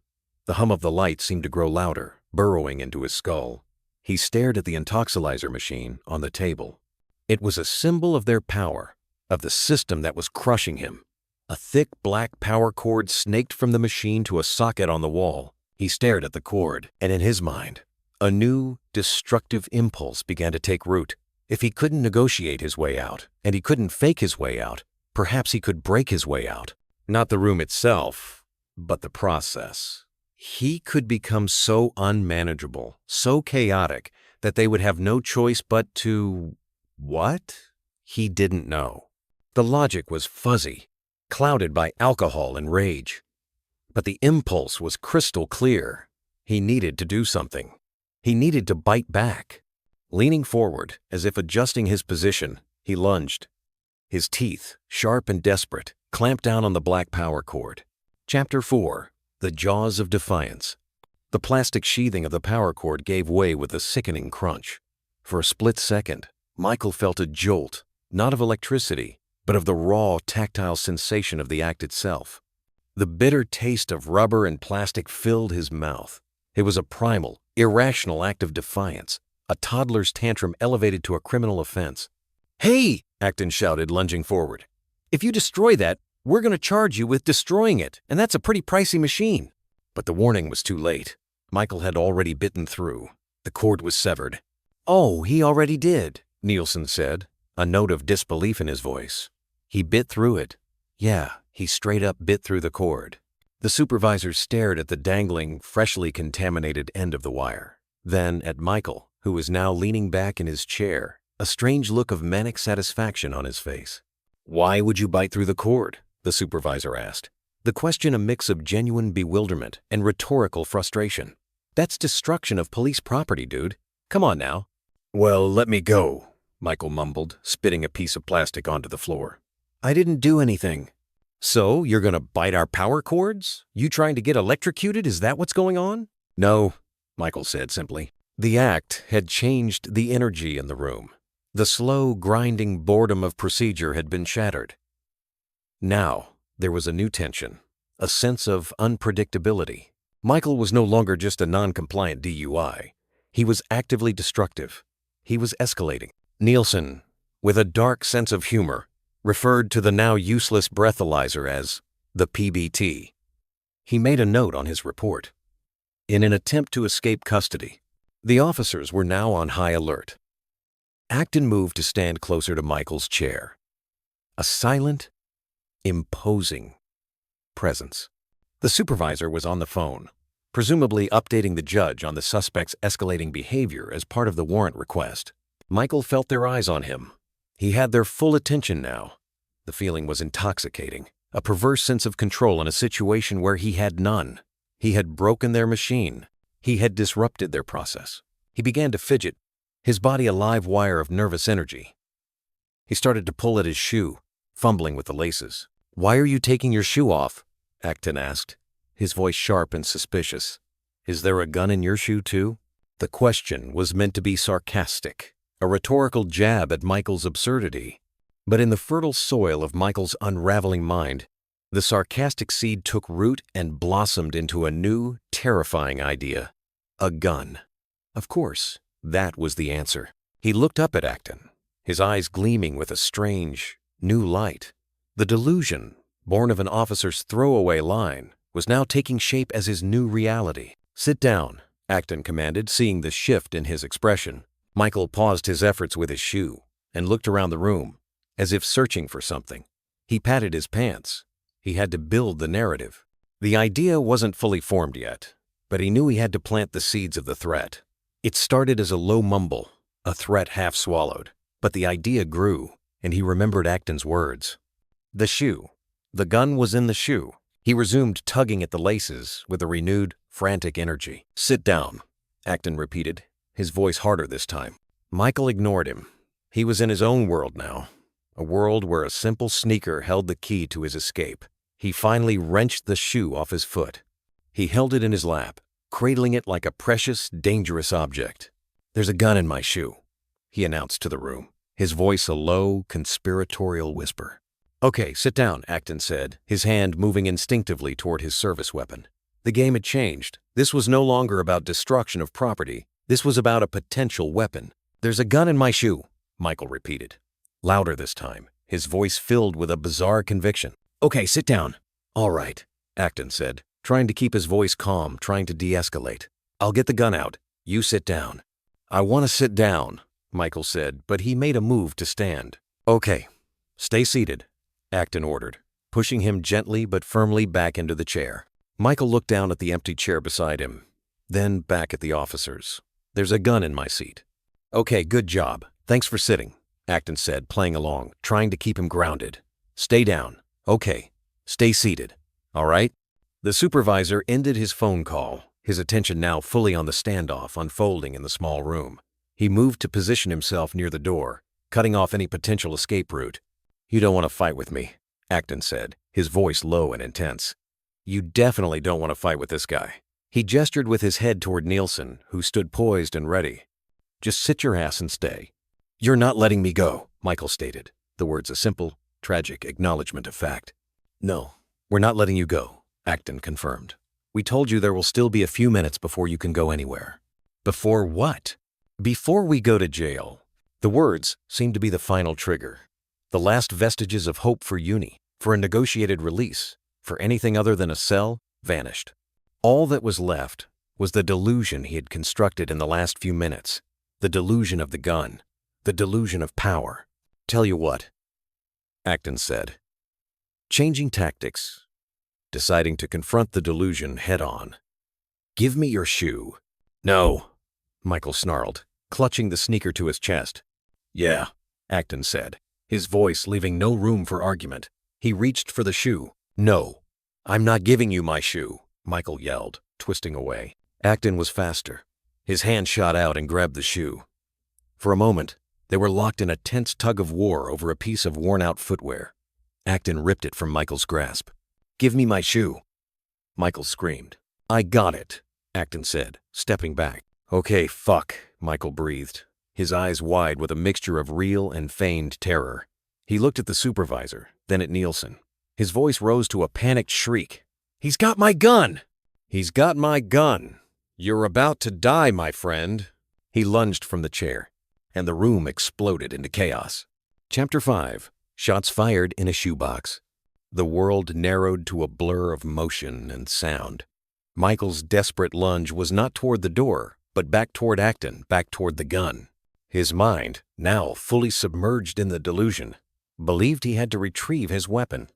The hum of the light seemed to grow louder, burrowing into his skull. He stared at the intoxilizer machine on the table. It was a symbol of their power, of the system that was crushing him. A thick black power cord snaked from the machine to a socket on the wall. He stared at the cord, and in his mind, a new, destructive impulse began to take root. If he couldn't negotiate his way out, and he couldn't fake his way out, perhaps he could break his way out. Not the room itself, but the process. He could become so unmanageable, so chaotic, that they would have no choice but to… what? He didn't know. The logic was fuzzy, clouded by alcohol and rage. But the impulse was crystal clear. He needed to do something. He needed to bite back. Leaning forward, as if adjusting his position, he lunged. His teeth, sharp and desperate, clamped down on the black power cord. Chapter 4. The Jaws of Defiance. The plastic sheathing of the power cord gave way with a sickening crunch. For a split second, Michael felt a jolt, not of electricity, but of the raw, tactile sensation of the act itself. The bitter taste of rubber and plastic filled his mouth. It was a primal, irrational act of defiance, a toddler's tantrum elevated to a criminal offense. "Hey!" Acton shouted, lunging forward. "If you destroy that, we're going to charge you with destroying it, and that's a pretty pricey machine." But the warning was too late. Michael had already bitten through. The cord was severed. "Oh, he already did," Nielsen said, a note of disbelief in his voice. "He bit through it." "Yeah, he straight up bit through the cord." The supervisor stared at the dangling, freshly contaminated end of the wire, then at Michael, who was now leaning back in his chair, a strange look of manic satisfaction on his face. "Why would you bite through the cord?" the supervisor asked, the question a mix of genuine bewilderment and rhetorical frustration. "That's destruction of police property, dude. Come on now." "Well, let me go," Michael mumbled, spitting a piece of plastic onto the floor. "I didn't do anything." "So, you're gonna bite our power cords? You trying to get electrocuted? Is that what's going on?" "No," Michael said simply. The act had changed the energy in the room. The slow, grinding boredom of procedure had been shattered. Now, there was a new tension, a sense of unpredictability. Michael was no longer just a non-compliant DUI. He was actively destructive. He was escalating. Nielsen, with a dark sense of humor, referred to the now useless breathalyzer as the PBT. He made a note on his report. In an attempt to escape custody, the officers were now on high alert. Acton moved to stand closer to Michael's chair. A silent, imposing presence. The supervisor was on the phone, presumably updating the judge on the suspect's escalating behavior as part of the warrant request. Michael felt their eyes on him. He had their full attention now. The feeling was intoxicating, a perverse sense of control in a situation where he had none. He had broken their machine. He had disrupted their process. He began to fidget, his body a live wire of nervous energy. He started to pull at his shoe, fumbling with the laces. "Why are you taking your shoe off?" Acton asked, his voice sharp and suspicious. "Is there a gun in your shoe too?" The question was meant to be sarcastic, a rhetorical jab at Michael's absurdity. But in the fertile soil of Michael's unraveling mind, the sarcastic seed took root and blossomed into a new, terrifying idea. A gun. Of course, that was the answer. He looked up at Acton, his eyes gleaming with a strange, new light. The delusion, born of an officer's throwaway line, was now taking shape as his new reality. "Sit down," Acton commanded, seeing the shift in his expression. Michael paused his efforts with his shoe and looked around the room, as if searching for something. He patted his pants. He had to build the narrative. The idea wasn't fully formed yet, but he knew he had to plant the seeds of the threat. It started as a low mumble, a threat half swallowed, but the idea grew, and he remembered Acton's words. The shoe. The gun was in the shoe. He resumed tugging at the laces with a renewed, frantic energy. "Sit down," Acton repeated, his voice harder this time. Michael ignored him. He was in his own world now, a world where a simple sneaker held the key to his escape. He finally wrenched the shoe off his foot. He held it in his lap, cradling it like a precious, dangerous object. "There's a gun in my shoe," he announced to the room, his voice a low, conspiratorial whisper. "Okay, sit down," Acton said, his hand moving instinctively toward his service weapon. The game had changed. This was no longer about destruction of property. This was about a potential weapon. "There's a gun in my shoe," Michael repeated, louder this time, his voice filled with a bizarre conviction. "Okay, sit down." "All right," Acton said, trying to keep his voice calm, trying to de-escalate. "I'll get the gun out. You sit down." "I want to sit down," Michael said, but he made a move to stand. "Okay, stay seated," Acton ordered, pushing him gently but firmly back into the chair. Michael looked down at the empty chair beside him, then back at the officers. "There's a gun in my seat." "Okay, good job. Thanks for sitting," Acton said, playing along, trying to keep him grounded. "Stay down. Okay, stay seated. All right?" The supervisor ended his phone call, his attention now fully on the standoff unfolding in the small room. He moved to position himself near the door, cutting off any potential escape route. "You don't want to fight with me," Acton said, his voice low and intense. "You definitely don't want to fight with this guy." He gestured with his head toward Nielsen, who stood poised and ready. "Just sit your ass and stay." "You're not letting me go," Michael stated, the words a simple, tragic acknowledgement of fact. "No, we're not letting you go," Acton confirmed. "We told you there will still be a few minutes before you can go anywhere." "Before what?" "Before we go to jail." The words seemed to be the final trigger, the last vestiges of hope for Uni, for a negotiated release, for anything other than a cell, vanished. All that was left was the delusion he had constructed in the last few minutes, the delusion of the gun, the delusion of power. "Tell you what," Acton said, changing tactics, deciding to confront the delusion head-on. "Give me your shoe." "No," Michael snarled, clutching the sneaker to his chest. "Yeah," Acton said, his voice leaving no room for argument. He reached for the shoe. "No, I'm not giving you my shoe," Michael yelled, twisting away. Acton was faster. His hand shot out and grabbed the shoe. For a moment, they were locked in a tense tug of war over a piece of worn-out footwear. Acton ripped it from Michael's grasp. "Give me my shoe," Michael screamed. "I got it," Acton said, stepping back. "Okay, fuck," Michael breathed, his eyes wide with a mixture of real and feigned terror. He looked at the supervisor, then at Nielsen. His voice rose to a panicked shriek. "He's got my gun! He's got my gun! You're about to die, my friend!" He lunged from the chair, and the room exploded into chaos. Chapter 5. Shots fired in a shoebox. The world narrowed to a blur of motion and sound. Michael's desperate lunge was not toward the door, but back toward Acton, back toward the gun. His mind, now fully submerged in the delusion, believed he had to retrieve his weapon.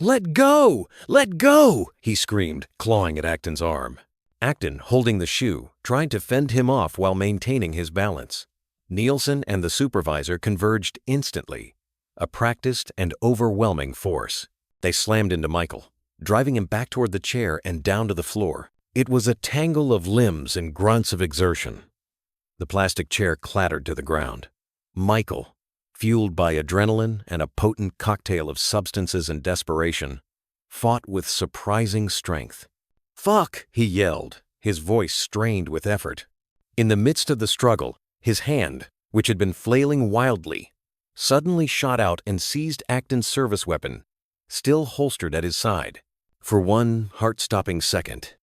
"Let go! Let go!" he screamed, clawing at Acton's arm. Acton, holding the shoe, tried to fend him off while maintaining his balance. Nielsen and the supervisor converged instantly, a practiced and overwhelming force. They slammed into Michael, driving him back toward the chair and down to the floor. It was a tangle of limbs and grunts of exertion. The plastic chair clattered to the ground. Michael, fueled by adrenaline and a potent cocktail of substances and desperation, fought with surprising strength. "Fuck!" he yelled, his voice strained with effort. In the midst of the struggle, his hand, which had been flailing wildly, suddenly shot out and seized Acton's service weapon, still holstered at his side. For one heart-stopping second,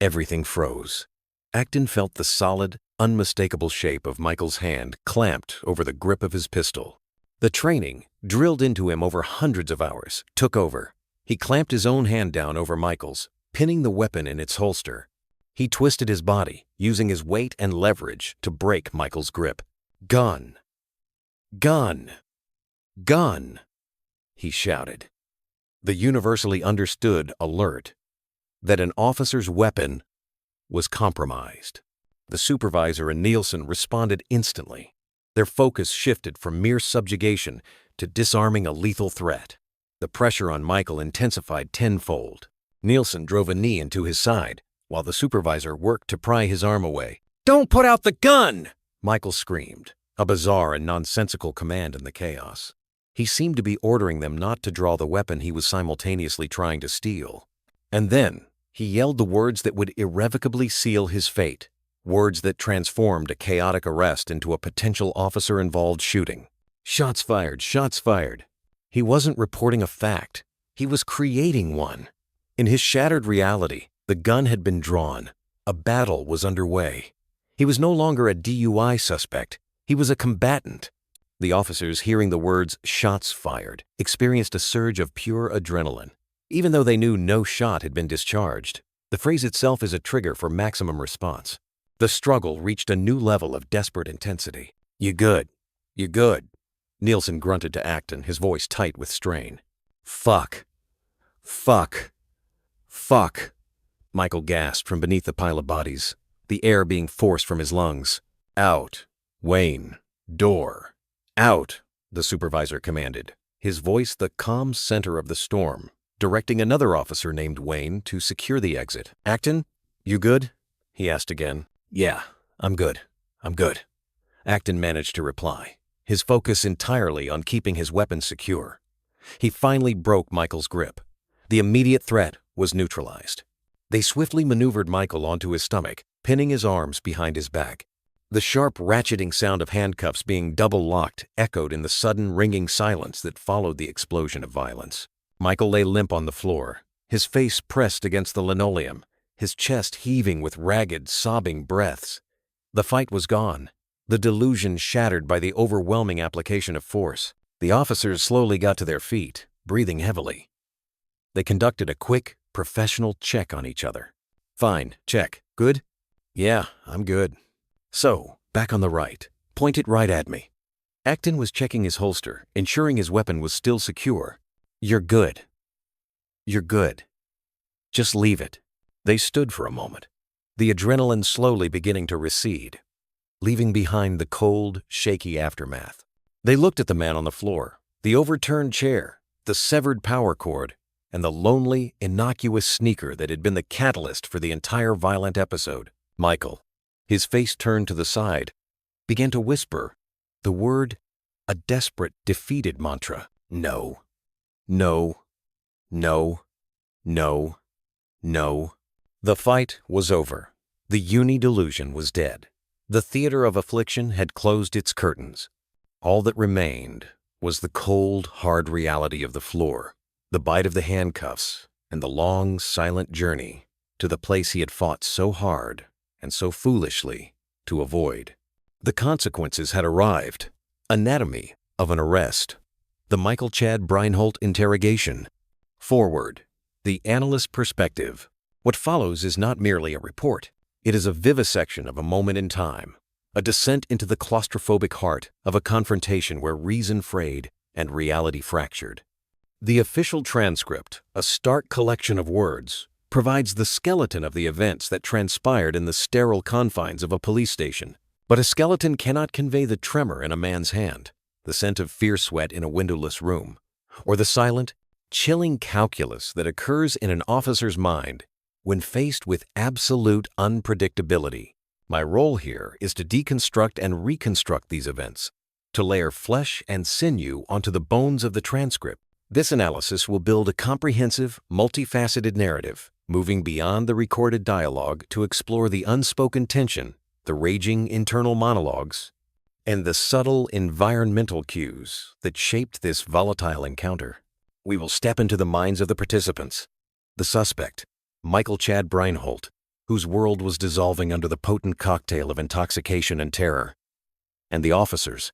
everything froze. Acton felt the solid, unmistakable shape of Michael's hand clamped over the grip of his pistol. The training, drilled into him over hundreds of hours, took over. He clamped his own hand down over Michael's, pinning the weapon in its holster. He twisted his body, using his weight and leverage to break Michael's grip. "Gun! Gun! Gun!" he shouted. The universally understood alert that an officer's weapon was compromised. The supervisor and Nielsen responded instantly. Their focus shifted from mere subjugation to disarming a lethal threat. The pressure on Michael intensified tenfold. Nielsen drove a knee into his side, while the supervisor worked to pry his arm away. "Don't put out the gun!" Michael screamed, a bizarre and nonsensical command in the chaos. He seemed to be ordering them not to draw the weapon he was simultaneously trying to steal. And then he yelled the words that would irrevocably seal his fate, words that transformed a chaotic arrest into a potential officer-involved shooting. Shots fired, shots fired. He wasn't reporting a fact. He was creating one. In his shattered reality, the gun had been drawn. A battle was underway. He was no longer a DUI suspect. He was a combatant. The officers, hearing the words "shots fired," experienced a surge of pure adrenaline. Even though they knew no shot had been discharged, the phrase itself is a trigger for maximum response. The struggle reached a new level of desperate intensity. "You good? You good?" Nielsen grunted to Acton, his voice tight with strain. "Fuck. Fuck. Fuck." Michael gasped from beneath the pile of bodies, the air being forced from his lungs. "Out. Wayne. Door. Out," the supervisor commanded, his voice the calm center of the storm, directing another officer named Wayne to secure the exit. "Acton, you good?" he asked again. "Yeah, I'm good. I'm good." Acton managed to reply, his focus entirely on keeping his weapon secure. He finally broke Michael's grip. The immediate threat was neutralized. They swiftly maneuvered Michael onto his stomach, pinning his arms behind his back. The sharp ratcheting sound of handcuffs being double-locked echoed in the sudden ringing silence that followed the explosion of violence. Michael lay limp on the floor, his face pressed against the linoleum, his chest heaving with ragged, sobbing breaths. The fight was gone, the delusion shattered by the overwhelming application of force. The officers slowly got to their feet, breathing heavily. They conducted a quick, professional check on each other. "Fine, check. Good?" "Yeah, I'm good." "So, back on the right. Point it right at me." Acton was checking his holster, ensuring his weapon was still secure. "You're good. You're good. Just leave it." They stood for a moment, the adrenaline slowly beginning to recede, leaving behind the cold, shaky aftermath. They looked at the man on the floor, the overturned chair, the severed power cord, and the lonely, innocuous sneaker that had been the catalyst for the entire violent episode. Michael, his face turned to the side, began to whisper the word, a desperate, defeated mantra. "No. No. No. No. No." The fight was over. The uni-delusion was dead. The theater of affliction had closed its curtains. All that remained was the cold, hard reality of the floor, the bite of the handcuffs, and the long, silent journey to the place he had fought so hard and so foolishly to avoid. The consequences had arrived. Anatomy of an arrest. The Michael Chad Breinholt interrogation. Forward. The analyst's perspective. What follows is not merely a report. It is a vivisection of a moment in time, a descent into the claustrophobic heart of a confrontation where reason frayed and reality fractured. The official transcript, a stark collection of words, provides the skeleton of the events that transpired in the sterile confines of a police station. But a skeleton cannot convey the tremor in a man's hand, the scent of fear sweat in a windowless room, or the silent, chilling calculus that occurs in an officer's mind when faced with absolute unpredictability. My role here is to deconstruct and reconstruct these events, to layer flesh and sinew onto the bones of the transcript. This analysis will build a comprehensive, multifaceted narrative, moving beyond the recorded dialogue to explore the unspoken tension, the raging internal monologues, and the subtle environmental cues that shaped this volatile encounter. We will step into the minds of the participants. The suspect, Michael Chad Breinholt, whose world was dissolving under the potent cocktail of intoxication and terror. And the officers,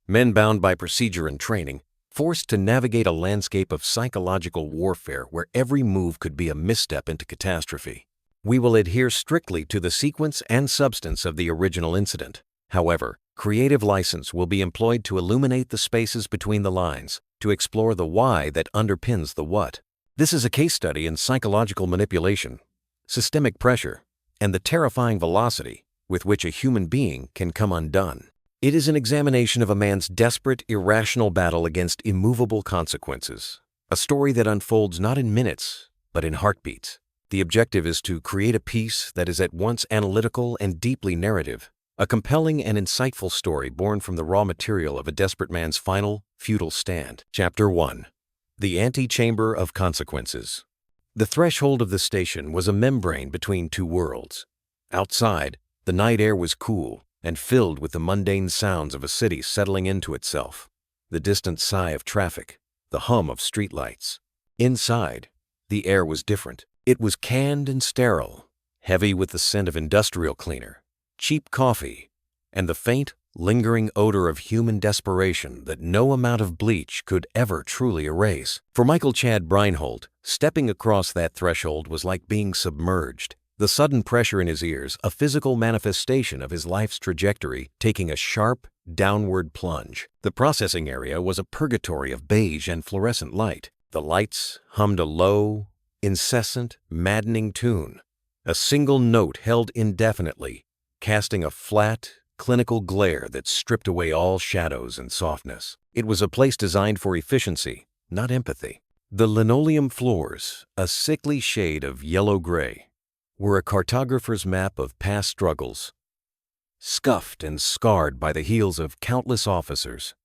men bound by procedure and training, forced to navigate a landscape of psychological warfare where every move could be a misstep into catastrophe. We will adhere strictly to the sequence and substance of the original incident. However, creative license will be employed to illuminate the spaces between the lines, to explore the why that underpins the what. This is a case study in psychological manipulation, systemic pressure, and the terrifying velocity with which a human being can come undone. It is an examination of a man's desperate, irrational battle against immovable consequences. A story that unfolds not in minutes, but in heartbeats. The objective is to create a piece that is at once analytical and deeply narrative, a compelling and insightful story born from the raw material of a desperate man's final, futile stand. Chapter 1. The Antechamber of Consequences. The threshold of the station was a membrane between two worlds. Outside, the night air was cool and filled with the mundane sounds of a city settling into itself, the distant sigh of traffic, the hum of streetlights. Inside, the air was different. It was canned and sterile, heavy with the scent of industrial cleaner, cheap coffee, and the faint, lingering odor of human desperation that no amount of bleach could ever truly erase. For Michael Chad Breinholt, stepping across that threshold was like being submerged. The sudden pressure in his ears, a physical manifestation of his life's trajectory, taking a sharp, downward plunge. The processing area was a purgatory of beige and fluorescent light. The lights hummed a low, incessant, maddening tune, a single note held indefinitely, casting a flat, clinical glare that stripped away all shadows and softness. It was a place designed for efficiency, not empathy. The linoleum floors, a sickly shade of yellow-gray, were a cartographer's map of past struggles, scuffed and scarred by the heels of countless officers,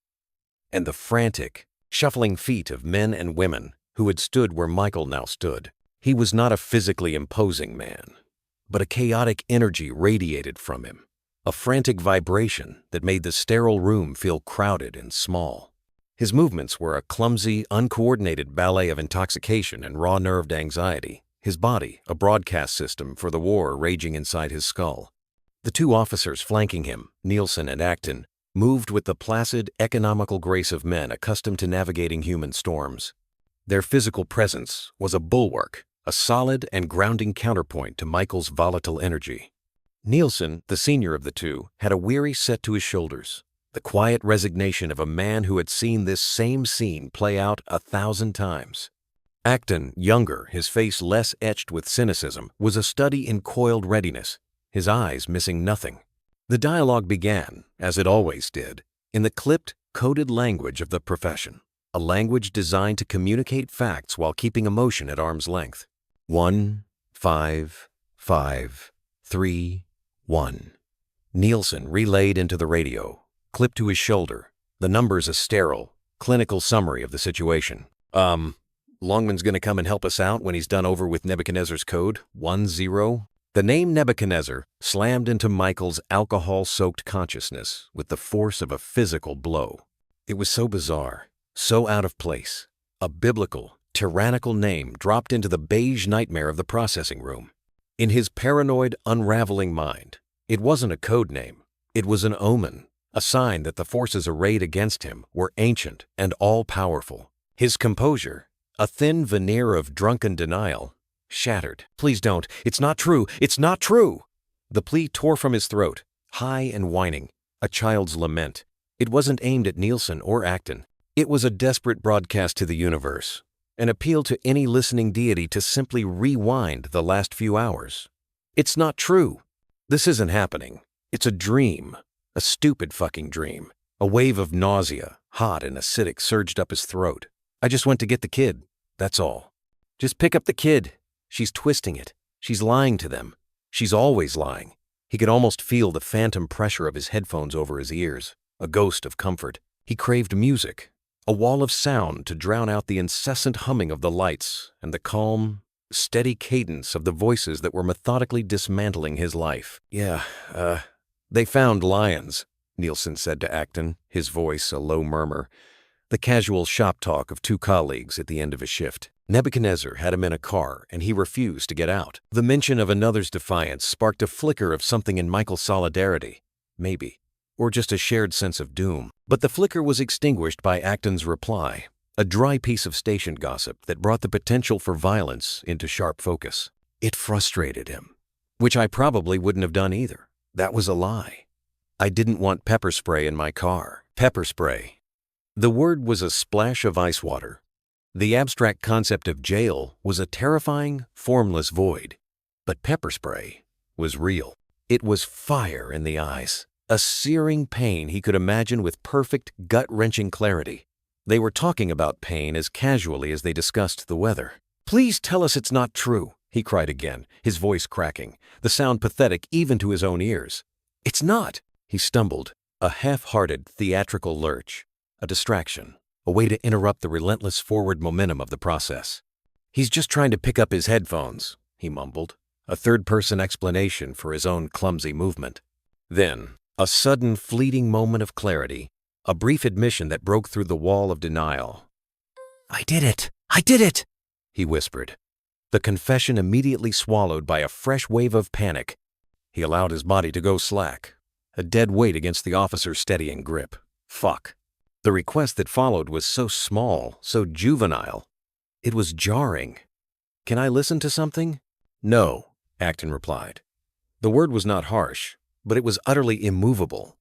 and the frantic, shuffling feet of men and women who had stood where Michael now stood. He was not a physically imposing man, but a chaotic energy radiated from him, a frantic vibration that made the sterile room feel crowded and small. His movements were a clumsy, uncoordinated ballet of intoxication and raw-nerved anxiety, his body a broadcast system for the war raging inside his skull. The two officers flanking him, Nielsen and Acton, moved with the placid, economical grace of men accustomed to navigating human storms. Their physical presence was a bulwark, a solid and grounding counterpoint to Michael's volatile energy. Nielsen, the senior of the two, had a weary set to his shoulders, the quiet resignation of a man who had seen this same scene play out 1,000 times. Acton, younger, his face less etched with cynicism, was a study in coiled readiness, his eyes missing nothing. The dialogue began, as it always did, in the clipped, coded language of the profession, a language designed to communicate facts while keeping emotion at arm's length. 1, 5, 5, 3, 1. Nielsen relayed into the radio, clipped to his shoulder, the numbers a sterile, clinical summary of the situation. Longman's gonna come and help us out when he's done over with Nebuchadnezzar's code, 1-0. The name Nebuchadnezzar slammed into Michael's alcohol-soaked consciousness with the force of a physical blow. It was so bizarre, so out of place. A biblical, tyrannical name dropped into the beige nightmare of the processing room. In his paranoid, unraveling mind, it wasn't a code name. It was an omen, a sign that the forces arrayed against him were ancient and all-powerful. His composure, a thin veneer of drunken denial, shattered. "Please don't. It's not true. It's not true." The plea tore from his throat, high and whining, a child's lament. It wasn't aimed at Nielsen or Acton. It was a desperate broadcast to the universe, an appeal to any listening deity to simply rewind the last few hours. It's not true. This isn't happening. It's a dream, a stupid fucking dream. A wave of nausea, hot and acidic, surged up his throat. "I just went to get the kid, that's all. Just pick up the kid. She's twisting it. She's lying to them. She's always lying." He could almost feel the phantom pressure of his headphones over his ears, a ghost of comfort. He craved music, a wall of sound to drown out the incessant humming of the lights and the calm, steady cadence of the voices that were methodically dismantling his life. They found lions," Nielsen said to Acton, his voice a low murmur, the casual shop talk of two colleagues at the end of a shift. Nebuchadnezzar had him in a car, and he refused to get out. The mention of another's defiance sparked a flicker of something in Michael's solidarity, maybe, or just a shared sense of doom. But the flicker was extinguished by Acton's reply, a dry piece of station gossip that brought the potential for violence into sharp focus. It frustrated him, which I probably wouldn't have done either. That was a lie. I didn't want pepper spray in my car. Pepper spray. The word was a splash of ice water. The abstract concept of jail was a terrifying, formless void. But pepper spray was real. It was fire in the eyes, a searing pain he could imagine with perfect, gut-wrenching clarity. They were talking about pain as casually as they discussed the weather. "Please tell us it's not true," he cried again, his voice cracking, the sound pathetic even to his own ears. "It's not." He stumbled, a half-hearted, theatrical lurch, a distraction, a way to interrupt the relentless forward momentum of the process. "He's just trying to pick up his headphones," he mumbled, a third-person explanation for his own clumsy movement. Then, a sudden, fleeting moment of clarity, a brief admission that broke through the wall of denial. "I did it! I did it!" he whispered. The confession immediately swallowed by a fresh wave of panic. He allowed his body to go slack, a dead weight against the officer's steadying grip. Fuck. The request that followed was so small, so juvenile. It was jarring. "Can I listen to something?" "No," Acton replied. The word was not harsh, but it was utterly immovable.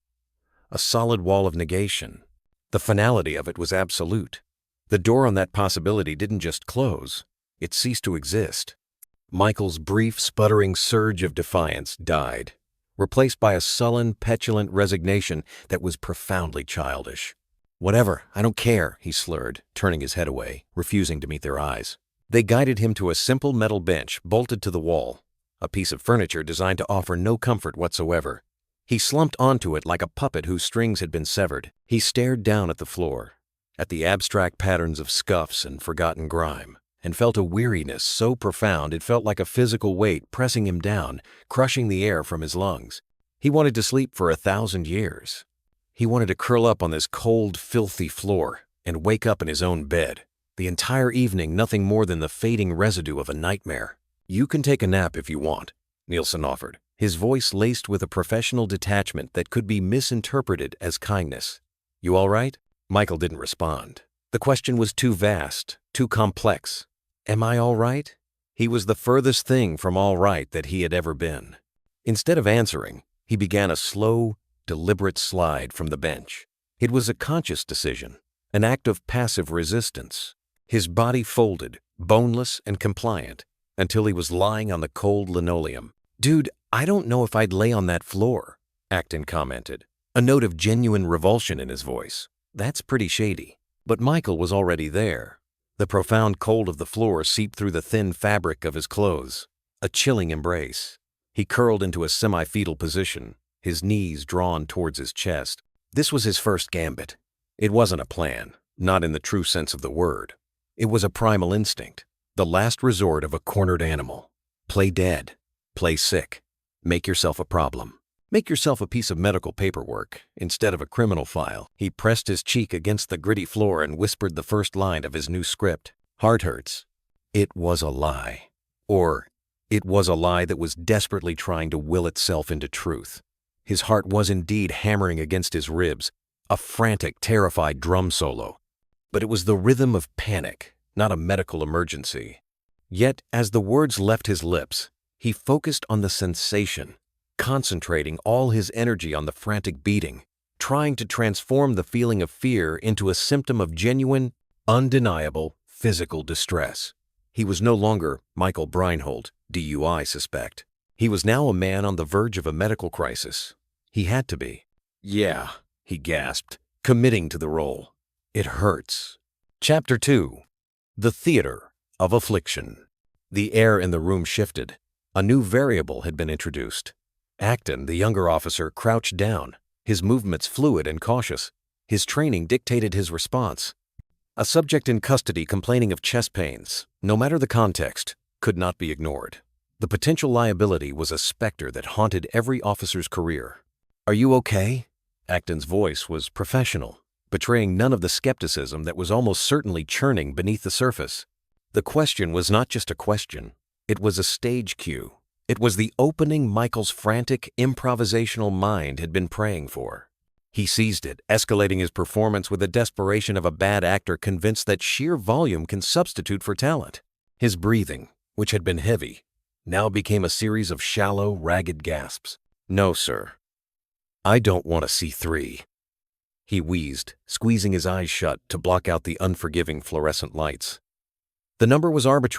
A solid wall of negation. The finality of it was absolute. The door on that possibility didn't just close, it ceased to exist. Michael's brief, sputtering surge of defiance died, replaced by a sullen, petulant resignation that was profoundly childish. "Whatever, I don't care," he slurred, turning his head away, refusing to meet their eyes. They guided him to a simple metal bench bolted to the wall, a piece of furniture designed to offer no comfort whatsoever. He slumped onto it like a puppet whose strings had been severed. He stared down at the floor, at the abstract patterns of scuffs and forgotten grime, and felt a weariness so profound it felt like a physical weight pressing him down, crushing the air from his lungs. He wanted to sleep for 1,000 years. He wanted to curl up on this cold, filthy floor and wake up in his own bed. The entire evening nothing more than the fading residue of a nightmare. "You can take a nap if you want," Nielsen offered, his voice laced with a professional detachment that could be misinterpreted as kindness. "You all right?" Michael didn't respond. The question was too vast, too complex. Am I all right? He was the furthest thing from all right that he had ever been. Instead of answering, he began a slow, deliberate slide from the bench. It was a conscious decision, an act of passive resistance. His body folded, boneless and compliant, until he was lying on the cold linoleum. "Dude, I don't know if I'd lay on that floor," Acton commented, a note of genuine revulsion in his voice. That's pretty shady. But Michael was already there. The profound cold of the floor seeped through the thin fabric of his clothes. A chilling embrace. He curled into a semi-fetal position, his knees drawn towards his chest. This was his first gambit. It wasn't a plan, not in the true sense of the word. It was a primal instinct, the last resort of a cornered animal. Play dead. Play sick. Make yourself a problem. Make yourself a piece of medical paperwork instead of a criminal file. He pressed his cheek against the gritty floor and whispered the first line of his new script. "Heart hurts." It was a lie. Or, it was a lie that was desperately trying to will itself into truth. His heart was indeed hammering against his ribs, a frantic, terrified drum solo. But it was the rhythm of panic, not a medical emergency. Yet, as the words left his lips, he focused on the sensation, concentrating all his energy on the frantic beating, trying to transform the feeling of fear into a symptom of genuine, undeniable physical distress. He was no longer Michael Breinholt, DUI suspect. He was now a man on the verge of a medical crisis. He had to be. "Yeah," he gasped, committing to the role. "It hurts." Chapter 2. The Theater of Affliction. The air in the room shifted. A new variable had been introduced. Acton, the younger officer, crouched down, his movements fluid and cautious. His training dictated his response. A subject in custody complaining of chest pains, no matter the context, could not be ignored. The potential liability was a specter that haunted every officer's career. "Are you okay?" Acton's voice was professional, betraying none of the skepticism that was almost certainly churning beneath the surface. The question was not just a question. It was a stage cue. It was the opening Michael's frantic, improvisational mind had been praying for. He seized it, escalating his performance with the desperation of a bad actor convinced that sheer volume can substitute for talent. His breathing, which had been heavy, now became a series of shallow, ragged gasps. "No, sir. I don't want to see 3. He wheezed, squeezing his eyes shut to block out the unforgiving fluorescent lights. The number was arbitrary.